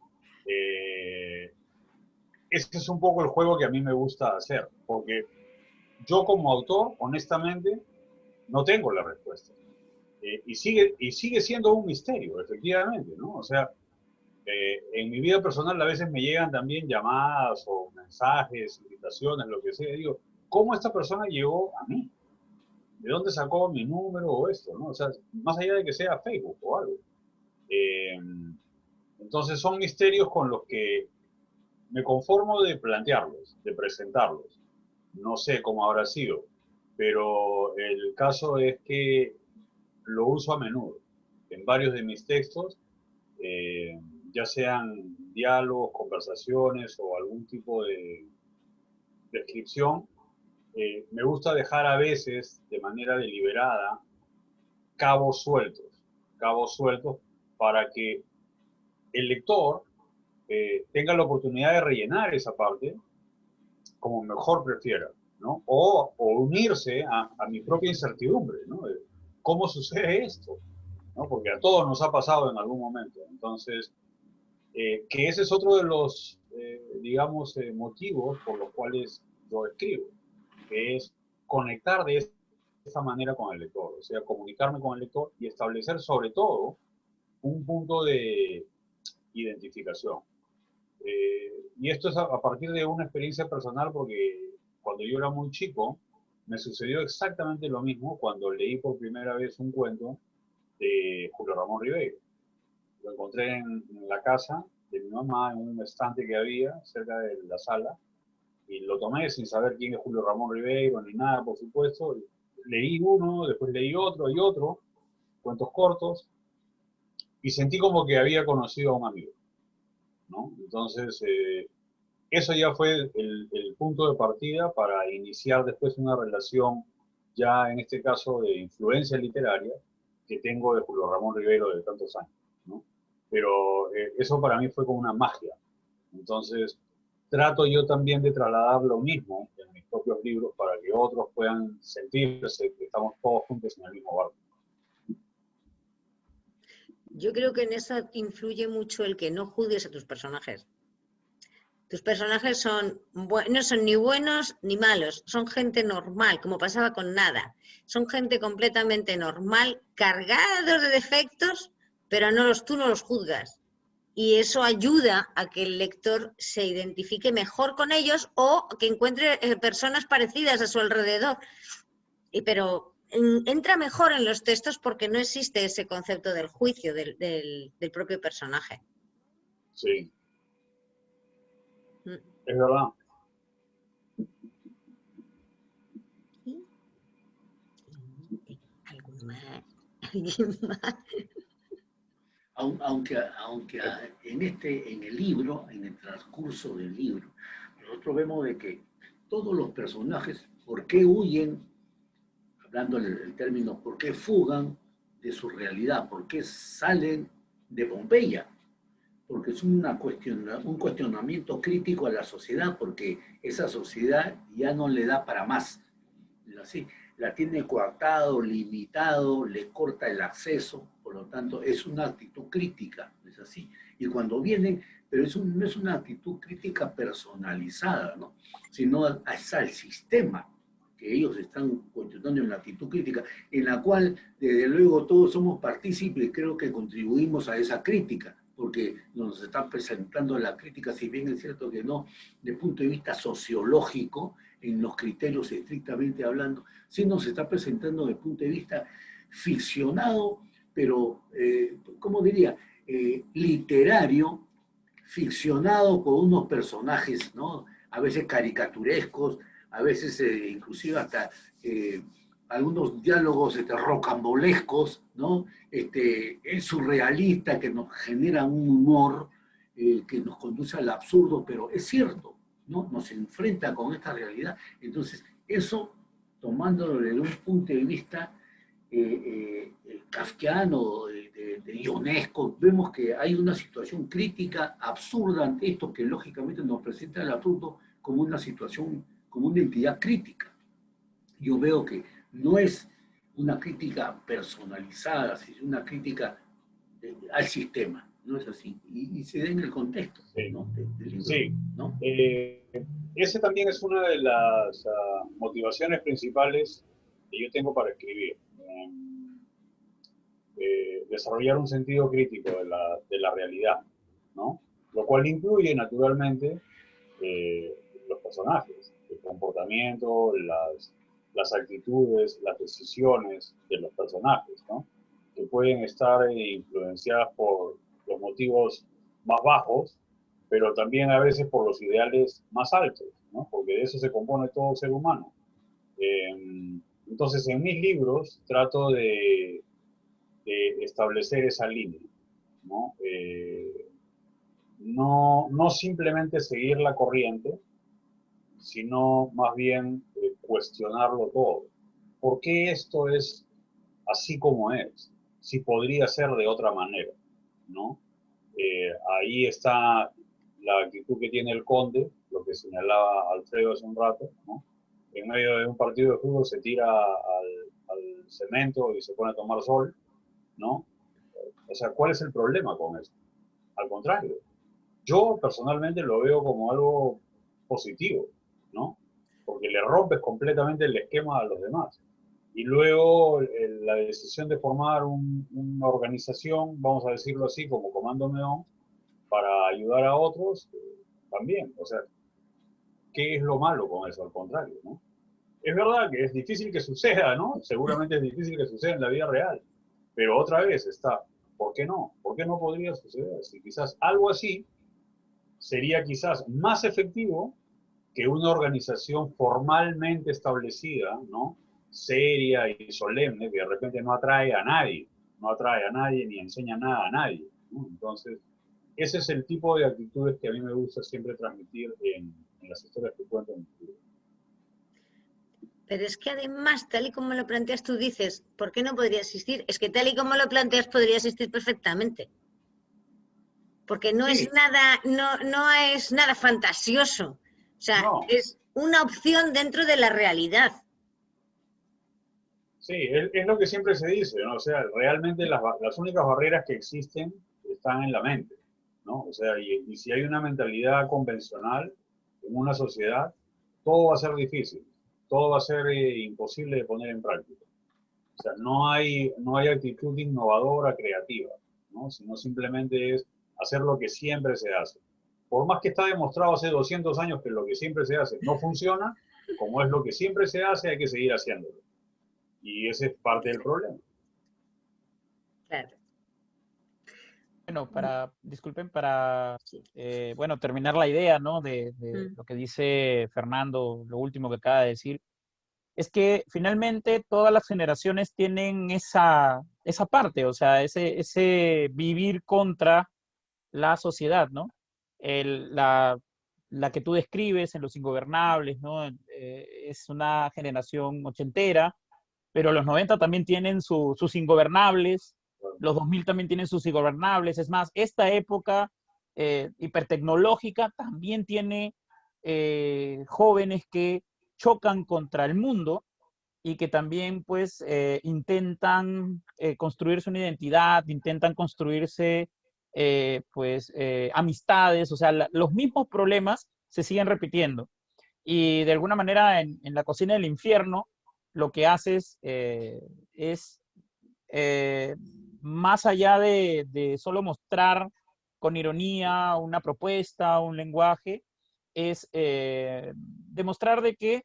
Ese es un poco el juego que a mí me gusta hacer, porque yo como autor, honestamente, no tengo la respuesta. Y sigue siendo un misterio, efectivamente, ¿no? O sea, en mi vida personal a veces me llegan también llamadas o mensajes, invitaciones, lo que sea. Digo, ¿cómo esta persona llegó a mí? ¿De dónde sacó mi número o esto, no? O sea, más allá de que sea Facebook o algo. Entonces son misterios con los que me conformo de plantearlos, de presentarlos. No sé cómo habrá sido, pero el caso es que lo uso a menudo en varios de mis textos, ya sean diálogos, conversaciones o algún tipo de descripción. Me gusta dejar a veces de manera deliberada cabos sueltos para que el lector tenga la oportunidad de rellenar esa parte como mejor prefiera, ¿no? O unirse a mi propia incertidumbre, ¿no? De ¿cómo sucede esto? ¿No? Porque a todos nos ha pasado en algún momento. Entonces, que ese es otro de los, digamos, motivos por los cuales yo escribo, que es conectar de esa manera con el lector, o sea, comunicarme con el lector y establecer sobre todo un punto de identificación. Y esto es a partir de una experiencia personal porque cuando yo era muy chico me sucedió exactamente lo mismo cuando leí por primera vez un cuento de Julio Ramón Ribeiro. Lo encontré en la casa de mi mamá, en un estante que había cerca de la sala, y lo tomé sin saber quién es Julio Ramón Ribeiro ni nada, por supuesto. Leí uno, después leí otro y otro, cuentos cortos, y sentí como que había conocido a un amigo, ¿no? Entonces, eso ya fue el punto de partida para iniciar después una relación, ya en este caso de influencia literaria, que tengo de Julio Ramón Ribeiro de tantos años, ¿no? Pero eso para mí fue como una magia. Entonces, trato yo también de trasladar lo mismo en mis propios libros para que otros puedan sentirse que estamos todos juntos en el mismo barco. Yo creo que en eso influye mucho el que no juzgues a tus personajes. Tus personajes no son ni buenos ni malos, son gente normal, como pasaba con Nada. Son gente completamente normal, cargados de defectos, pero tú no los juzgas. Y eso ayuda a que el lector se identifique mejor con ellos o que encuentre personas parecidas a su alrededor. Pero entra mejor en los textos porque no existe ese concepto del juicio del propio personaje. Sí. Es verdad. ¿Alguien más? Aunque en el libro, en el transcurso del libro, nosotros vemos de que todos los personajes, ¿por qué huyen? Hablando el término, ¿por qué fugan de su realidad? ¿Por qué salen de Pompeya? Porque es un cuestionamiento crítico a la sociedad, porque esa sociedad ya no le da para más. Así, la tiene coartado, limitado, le corta el acceso, por lo tanto es una actitud crítica, es así. Y cuando vienen, pero no es una actitud crítica personalizada, ¿no? Sino es al sistema que ellos están cuestionando en la actitud crítica, en la cual desde luego todos somos partícipes y creo que contribuimos a esa crítica, porque nos están presentando la crítica, si bien es cierto que no, de punto de vista sociológico, en los criterios estrictamente hablando, sí nos está presentando de punto de vista ficcionado, pero, ¿cómo diría? Literario, ficcionado con unos personajes, ¿no? A veces caricaturescos, a veces inclusive hasta algunos diálogos rocambolescos, ¿no? Es surrealista, que nos genera un humor que nos conduce al absurdo, pero es cierto, ¿no? Nos enfrenta con esta realidad. Entonces, eso, tomándolo desde un punto de vista kafkiano, de ionesco, vemos que hay una situación crítica absurda ante esto que lógicamente nos presenta el absurdo como una situación, como una entidad crítica. Yo veo que no es una crítica personalizada, sino una crítica al sistema, no es así. Y se da en el contexto, Sí. ¿no? Del libro, Sí. ¿no? Ese también es una de las motivaciones principales que yo tengo para escribir. Desarrollar un sentido crítico de la realidad, ¿no? Lo cual incluye, naturalmente, los personajes, el comportamiento, las actitudes, las decisiones de los personajes, ¿no? Que pueden estar influenciadas por los motivos más bajos, pero también a veces por los ideales más altos, ¿no? Porque de eso se compone todo ser humano. Entonces, en mis libros trato de establecer esa línea, ¿no? No simplemente seguir la corriente, sino más bien cuestionarlo todo. ¿Por qué esto es así como es? Si podría ser de otra manera, ¿no? Ahí está la actitud que tiene el conde, lo que señalaba Alfredo hace un rato, ¿no? En medio de un partido de fútbol se tira al cemento y se pone a tomar sol, ¿no? O sea, ¿cuál es el problema con esto? Al contrario, yo personalmente lo veo como algo positivo, ¿no? Porque le rompes completamente el esquema a los demás. Y luego la decisión de formar una organización, vamos a decirlo así, como Comando Meón, para ayudar a otros, también. O sea, ¿qué es lo malo con eso? Al contrario, ¿no? Es verdad que es difícil que suceda, ¿no? Seguramente es difícil que suceda en la vida real. Pero otra vez está, ¿por qué no? ¿Por qué no podría suceder? Si quizás algo así sería quizás más efectivo que una organización formalmente establecida, ¿no? Seria y solemne, que de repente no atrae a nadie, no atrae a nadie ni enseña nada a nadie, ¿no? Entonces, ese es el tipo de actitudes que a mí me gusta siempre transmitir en las historias que cuento en mi libro. Pero es que además, tal y como lo planteas, tú dices, ¿por qué no podría existir? Es que tal y como lo planteas, podría existir perfectamente. Porque no Sí, es nada, no es nada fantasioso. O sea, no, es una opción dentro de la realidad. sí, es lo que siempre se dice, ¿no? O sea, realmente las únicas barreras que existen están en la mente, ¿no? O sea, y si hay una mentalidad convencional en una sociedad, todo va a ser difícil, todo va a ser imposible de poner en práctica. O sea, no hay actitud innovadora, creativa, ¿no? Sino simplemente es hacer lo que siempre se hace. Por más que está demostrado hace 200 años que lo que siempre se hace no funciona, como es lo que siempre se hace, hay que seguir haciéndolo. Y ese es parte del problema. Claro. Bueno, disculpen, para, Sí. bueno, terminar la idea, ¿no? De Mm. lo que dice Fernando, lo último que acaba de decir, es que finalmente todas las generaciones tienen esa parte, o sea, ese vivir contra la sociedad, ¿no? La que tú describes en Los Ingobernables, ¿no? Es una generación ochentera, pero los 90 también tienen sus ingobernables, los 2000 también tienen sus ingobernables. Es más, esta época hipertecnológica también tiene jóvenes que chocan contra el mundo y que también pues intentan construirse una identidad, intentan construirse amistades, o sea, los mismos problemas se siguen repitiendo. Y de alguna manera en La Cocina del Infierno lo que haces es, eh, más allá de solo mostrar con ironía una propuesta, un lenguaje, es demostrar de que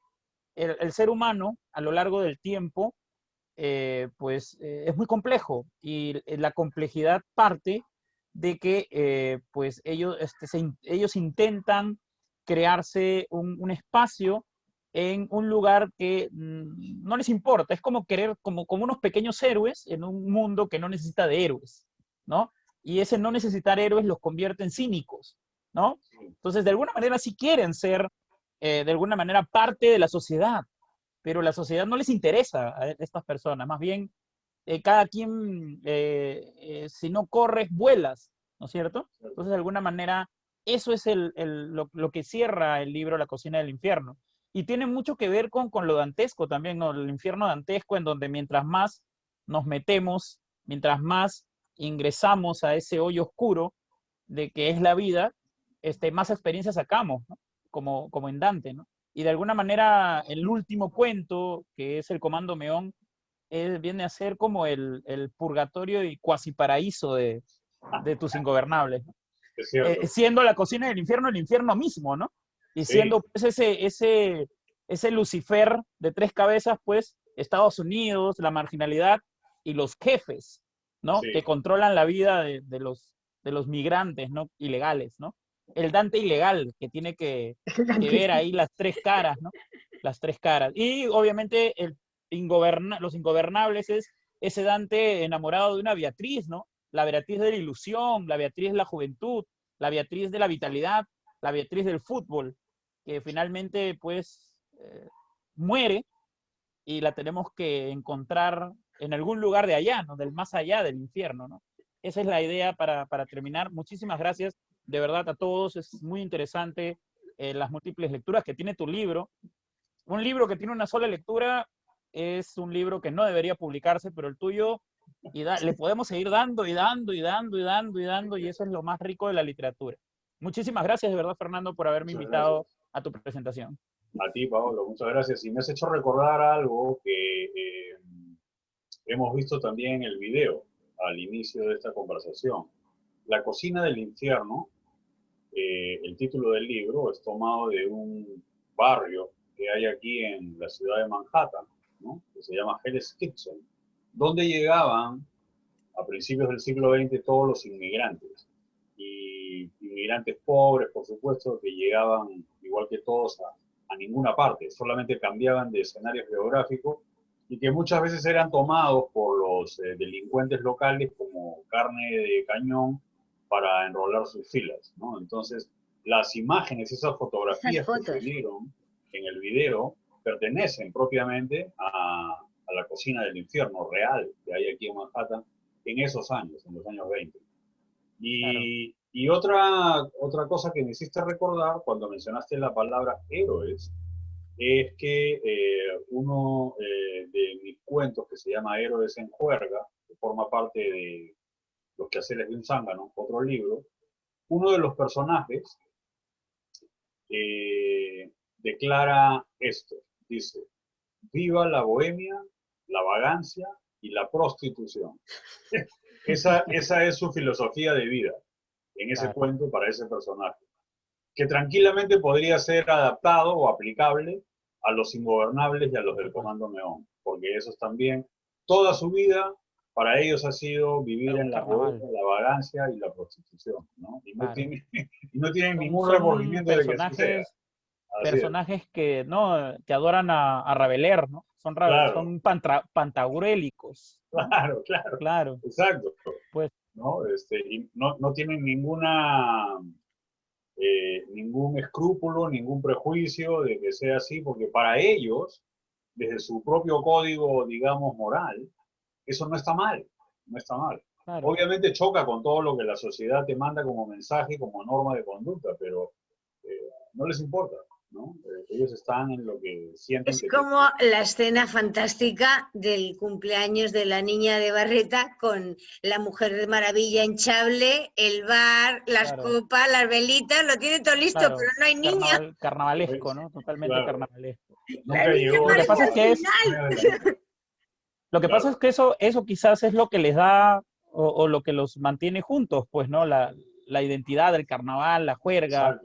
el ser humano a lo largo del tiempo es muy complejo y la complejidad parte de que pues ellos intentan crearse un espacio en un lugar que no les importa. Es como querer, como unos pequeños héroes en un mundo que no necesita de héroes, ¿no? Y ese no necesitar héroes los convierte en cínicos, ¿no? Entonces, de alguna manera sí quieren ser, de alguna manera, parte de la sociedad, pero la sociedad no les interesa a estas personas. Más bien, cada quien, si no corres, vuelas, ¿no es cierto? Entonces, de alguna manera, eso es lo que cierra el libro La Cocina del Infierno. Y tiene mucho que ver con lo dantesco también, ¿no? El infierno dantesco, en donde mientras más nos metemos, mientras más ingresamos a ese hoyo oscuro de que es la vida, más experiencias sacamos, ¿no? Como en Dante, ¿no? Y de alguna manera el último cuento, que es el Comando Meón, viene a ser como el purgatorio y cuasi paraíso de tus ingobernables, ¿no? Es cierto. Siendo la cocina del infierno el infierno mismo, ¿no? Y Sí. siendo pues ese Lucifer de 3 cabezas, pues Estados Unidos, la marginalidad y los jefes, ¿no? Sí. Que controlan la vida de los migrantes, ¿no? Ilegales, ¿no? El Dante ilegal, que tiene que ver ahí las 3 caras, ¿no? Las 3 caras. Y obviamente los ingobernables es ese Dante enamorado de una Beatriz, ¿no? La Beatriz de la ilusión, la Beatriz de la juventud, la Beatriz de la vitalidad, la Beatriz del fútbol, que finalmente pues muere y la tenemos que encontrar en algún lugar de allá, ¿no? Del más allá del infierno, ¿no? Esa es la idea para terminar. Muchísimas gracias de verdad a todos. Es muy interesante las múltiples lecturas que tiene tu libro. Un libro que tiene una sola lectura es un libro que no debería publicarse, pero el tuyo, le podemos seguir dando y dando y dando y dando y dando, y eso es lo más rico de la literatura. Muchísimas gracias de verdad, Fernando, por haberme Muchas invitado a tu presentación. A ti, Paolo, muchas gracias. Y me has hecho recordar algo que hemos visto también en el video al inicio de esta conversación. La cocina del infierno, el título del libro, es tomado de un barrio que hay aquí en la ciudad de Manhattan, ¿no? Que se llama Hell's Kitchen, donde llegaban a principios del siglo XX todos los inmigrantes. Y inmigrantes pobres, por supuesto, que llegaban, igual que todos, a ninguna parte, solamente cambiaban de escenario geográfico y que muchas veces eran tomados por los delincuentes locales como carne de cañón para enrolar sus filas, ¿no? Entonces, las imágenes, esas fotografías que se vieron en el video, pertenecen propiamente a la cocina del infierno real que hay aquí en Manhattan en esos años, en los años 20. Y otra cosa que me hiciste recordar cuando mencionaste la palabra héroes, es que uno de mis cuentos, que se llama Héroes en Juerga, que forma parte de Los quehaceres de un zángano, otro libro, uno de los personajes declara esto, dice: viva la bohemia, la vagancia y la prostitución. Esa es su filosofía de vida en ese cuento para ese personaje, que tranquilamente podría ser adaptado o aplicable a los ingobernables y a los del Comando Meón, porque esos también, toda su vida, para ellos ha sido vivir en la bohemia, la vagancia y la prostitución, ¿no? Y no tienen ningún remordimiento de que así sea. Personajes que, ¿no? Que adoran a Rabelais, ¿no? Son pantagruélicos, ¿no? Claro. Exacto. Pues, ¿no? Y no tienen ningún escrúpulo, ningún prejuicio de que sea así, porque para ellos, desde su propio código, digamos, moral, eso no está mal, no está mal. Claro. Obviamente choca con todo lo que la sociedad te manda como mensaje, como norma de conducta, pero no les importa, ¿no? Ellos están en lo que sienten. Es como la escena fantástica del cumpleaños de la niña de Barreta con la Mujer de Maravilla hinchable, el bar, las copas, las velitas, lo tiene todo listo, pero no hay niña. Carnavalesco, ¿no? Totalmente carnavalesco. Lo que pasa es que eso quizás es lo que les da o lo que los mantiene juntos, pues, ¿no? La identidad del carnaval, la juerga,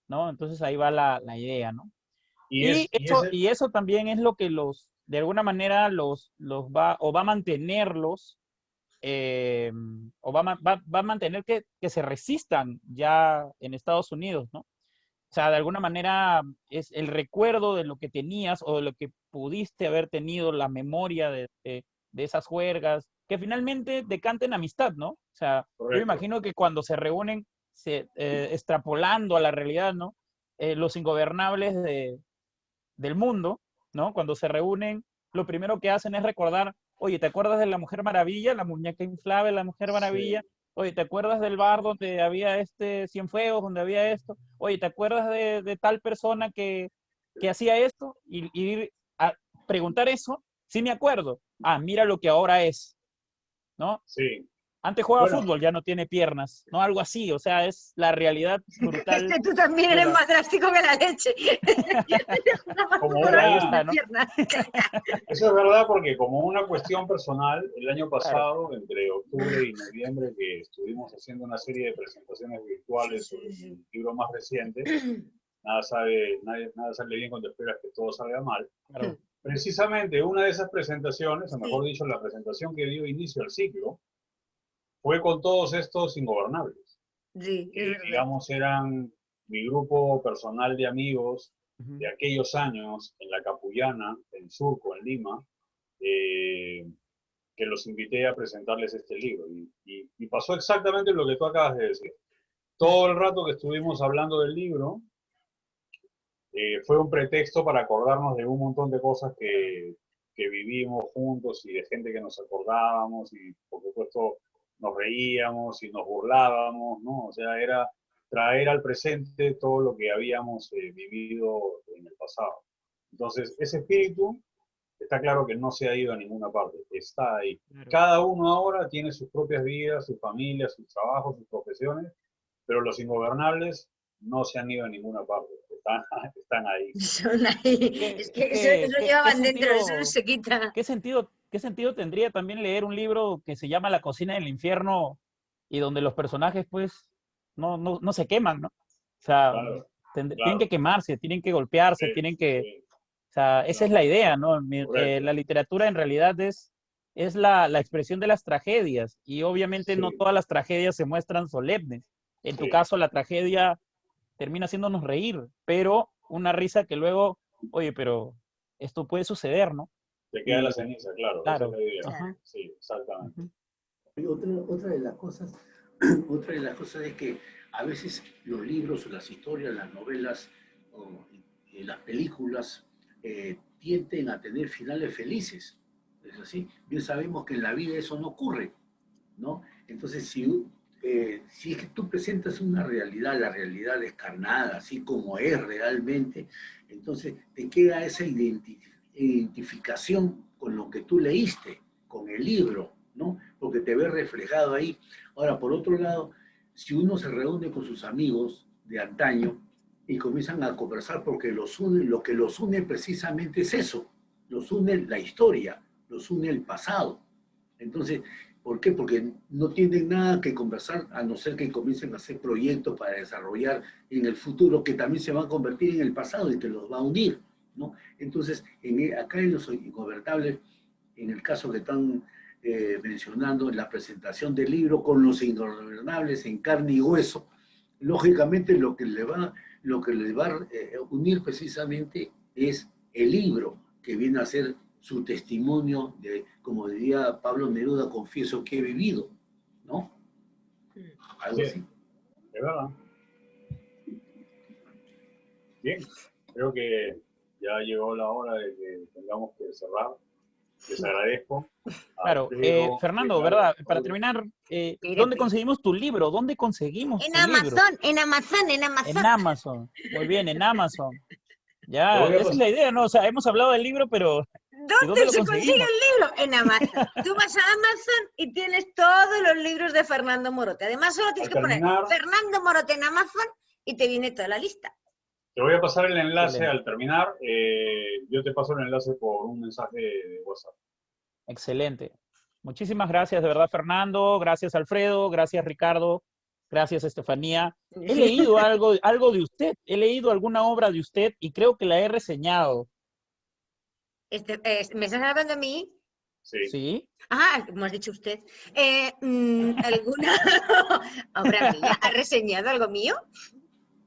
¿no? Entonces ahí va la idea, ¿no? Y eso también es lo que de alguna manera los va a mantenerlos, o va a mantener que se resistan ya en Estados Unidos, ¿no? O sea, de alguna manera es el recuerdo de lo que tenías o de lo que pudiste haber tenido, la memoria de esas juergas, que finalmente decanten amistad, ¿no? O sea, yo me imagino que cuando se reúnen, extrapolando a la realidad, ¿no? Los ingobernables del mundo, ¿no? Cuando se reúnen, lo primero que hacen es recordar: oye, ¿te acuerdas de la Mujer Maravilla, la muñeca inflable, la Mujer Maravilla? Sí. Oye, ¿te acuerdas del bar donde había Cienfuegos, donde había esto? Oye, ¿te acuerdas de tal persona que hacía esto? Y ir a preguntar eso, sí me acuerdo. Ah, mira lo que ahora es, ¿no? Sí. Antes jugaba Bueno. fútbol, ya no tiene piernas, ¿no? Algo así, o sea, es la realidad brutal. Tú también de eres la- más drástico que la leche. Como Por ahí una- está, ¿no? pierna. Eso es verdad porque como una cuestión personal, el año Claro. pasado, entre octubre y noviembre, que estuvimos haciendo una serie de presentaciones virtuales sobre mi libro más reciente, nada sale bien cuando esperas que todo salga mal. Claro. Precisamente una de esas presentaciones, o mejor Sí. dicho, la presentación que dio inicio al ciclo, fue con todos estos ingobernables. Sí, es verdad. Digamos, eran mi grupo personal de amigos Ujú. de aquellos años en la Capullana, en Surco, en Lima, que los invité a presentarles este libro. Y pasó exactamente lo que tú acabas de decir. Todo el rato que estuvimos hablando del libro fue un pretexto para acordarnos de un montón de cosas que vivimos juntos y de gente que nos acordábamos y por supuesto nos reíamos y nos burlábamos, ¿no? O sea, era traer al presente todo lo que habíamos vivido en el pasado. Entonces, ese espíritu está claro que no se ha ido a ninguna parte, está ahí. Claro. Cada uno ahora tiene sus propias vidas, sus familias, sus trabajos, sus profesiones, pero los ingobernables no se han ido a ninguna parte, están ahí. Son ahí. Es que eso llevaban dentro, eso no se quita. ¿Qué sentido tendría también leer un libro que se llama La cocina del infierno y donde los personajes pues no se queman, ¿no? O sea, Claro, tienen claro. que quemarse, tienen que golpearse, Sí, tienen que... sí, O sea, esa es la idea, ¿no? Correcto. La literatura en realidad es la expresión de las tragedias y obviamente no Sí. todas las tragedias se muestran solemnes. En tu Sí. caso, la tragedia termina haciéndonos reír, pero una risa que luego, oye, pero esto puede suceder, ¿no? Te queda Y- la ceniza, claro, claro. esa es la idea. Ajá. Sí, exactamente. Ujú. Y otra de las cosas, otra de las cosas es que a veces los libros, las historias, las novelas o las películas tienden a tener finales felices. ¿Es así? Bien sabemos que en la vida eso no ocurre, ¿no? Entonces, si es que tú presentas una realidad, la realidad descarnada, así como es realmente, entonces te queda esa identificación con lo que tú leíste, con el libro, ¿no? Porque te ves reflejado ahí. Ahora, por otro lado, si uno se reúne con sus amigos de antaño y comienzan a conversar porque lo que los une precisamente es eso, los une la historia, los une el pasado. Entonces, ¿por qué? Porque no tienen nada que conversar a no ser que comiencen a hacer proyectos para desarrollar en el futuro que también se van a convertir en el pasado y que los va a unir, ¿no? Entonces, acá en los ingobernables, en el caso que están mencionando en la presentación del libro con los ingobernables en carne y hueso, lógicamente lo que le va a unir precisamente es el libro, que viene a ser su testimonio de, como diría Pablo Neruda, confieso que he vivido, ¿no? Algo Sí. así. Es verdad. Bien, creo que ya llegó la hora de que tengamos que cerrar. Les agradezco. Claro. Alfredo, Fernando, Ricardo, ¿verdad? Para Pablo. terminar, Mire, ¿dónde mire. conseguimos tu libro? ¿Dónde conseguimos En tu libro? Amazon, en Amazon, en En Amazon. Amazon. Muy bien, en Amazon. Ya, Te voy a esa es la idea, ¿no? O sea, hemos hablado del libro, pero ¿y dónde ¿Dónde lo se consigue conseguimos? el libro? En Amazon. Tú vas a Amazon y tienes todos los libros de Fernando Morote. Además, solo tienes Al que poner terminar- Fernando Morote en Amazon y te viene toda la lista. Te voy a pasar el enlace Excelente. al terminar. Yo te paso el enlace por un mensaje de WhatsApp. Excelente. Muchísimas gracias, de verdad, Fernando. Gracias, Alfredo. Gracias, Ricardo. Gracias, Estefanía. He leído algo de usted. He leído alguna obra de usted y creo que la he reseñado. ¿Me estás hablando a mí? Sí. ¿Sí? Ah, como has dicho usted. ¿Alguna obra mía? ¿Ha reseñado algo mío?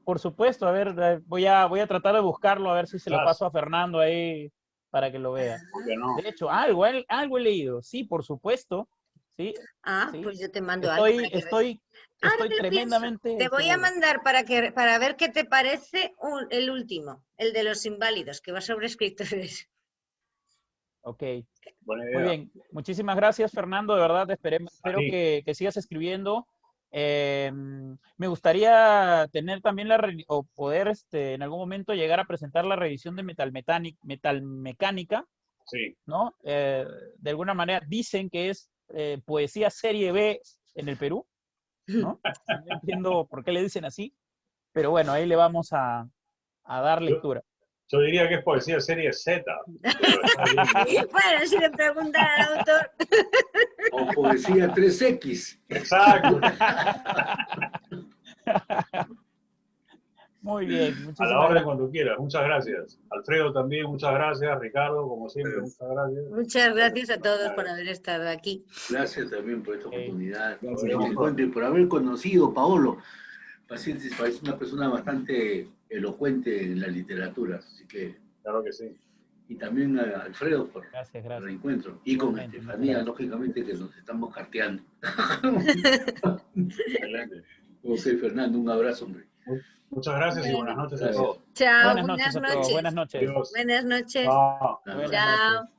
Por supuesto. A ver, voy a tratar de buscarlo, a ver si se lo Claro. paso a Fernando ahí para que lo vea. ¿Por qué no? De hecho, algo he leído. Sí, por supuesto. Sí, Ah, sí. pues yo te mando algo. Estoy, para que estoy, Ahora estoy que lo tremendamente pienso, te voy a seguro. mandar para ver qué te parece el último, el de los inválidos, que va sobre escritores. Ok. Buena idea. Muy bien, muchísimas gracias, Fernando, de verdad, espero ti. que sigas escribiendo. Me gustaría tener también o poder en algún momento llegar a presentar la revisión de Metalmecánica, Sí. ¿no? De alguna manera dicen que es poesía serie B en el Perú, ¿no? No entiendo por qué le dicen así, pero bueno, ahí le vamos a dar lectura. Yo diría que es poesía serie Z. Pero está bien, Bueno, si le preguntan al autor. O poesía 3X. Exacto. Muy bien, A la muchísimas orden gracias. cuando quieras. Muchas gracias. Alfredo también, muchas gracias. Ricardo, como siempre, muchas gracias. Muchas gracias a todos por haber estado aquí. Gracias también por esta oportunidad, por Gracias, este Juan. encuentro y por haber conocido a Paolo. Parece una persona bastante elocuente en la literatura, así que, Claro que sí. y también a Alfredo por Gracias, el gracias. reencuentro. Y con Igualmente, muchas Estefanía, gracias. lógicamente, que nos estamos carteando. Excelente. Ok, Fernando, un abrazo, hombre. Muchas gracias y buenas noches a Gracias. todos. Chao, Buenas noches a todos. Buenas noches. Adiós. Buenas noches. Chao. Buenas Chao. noches.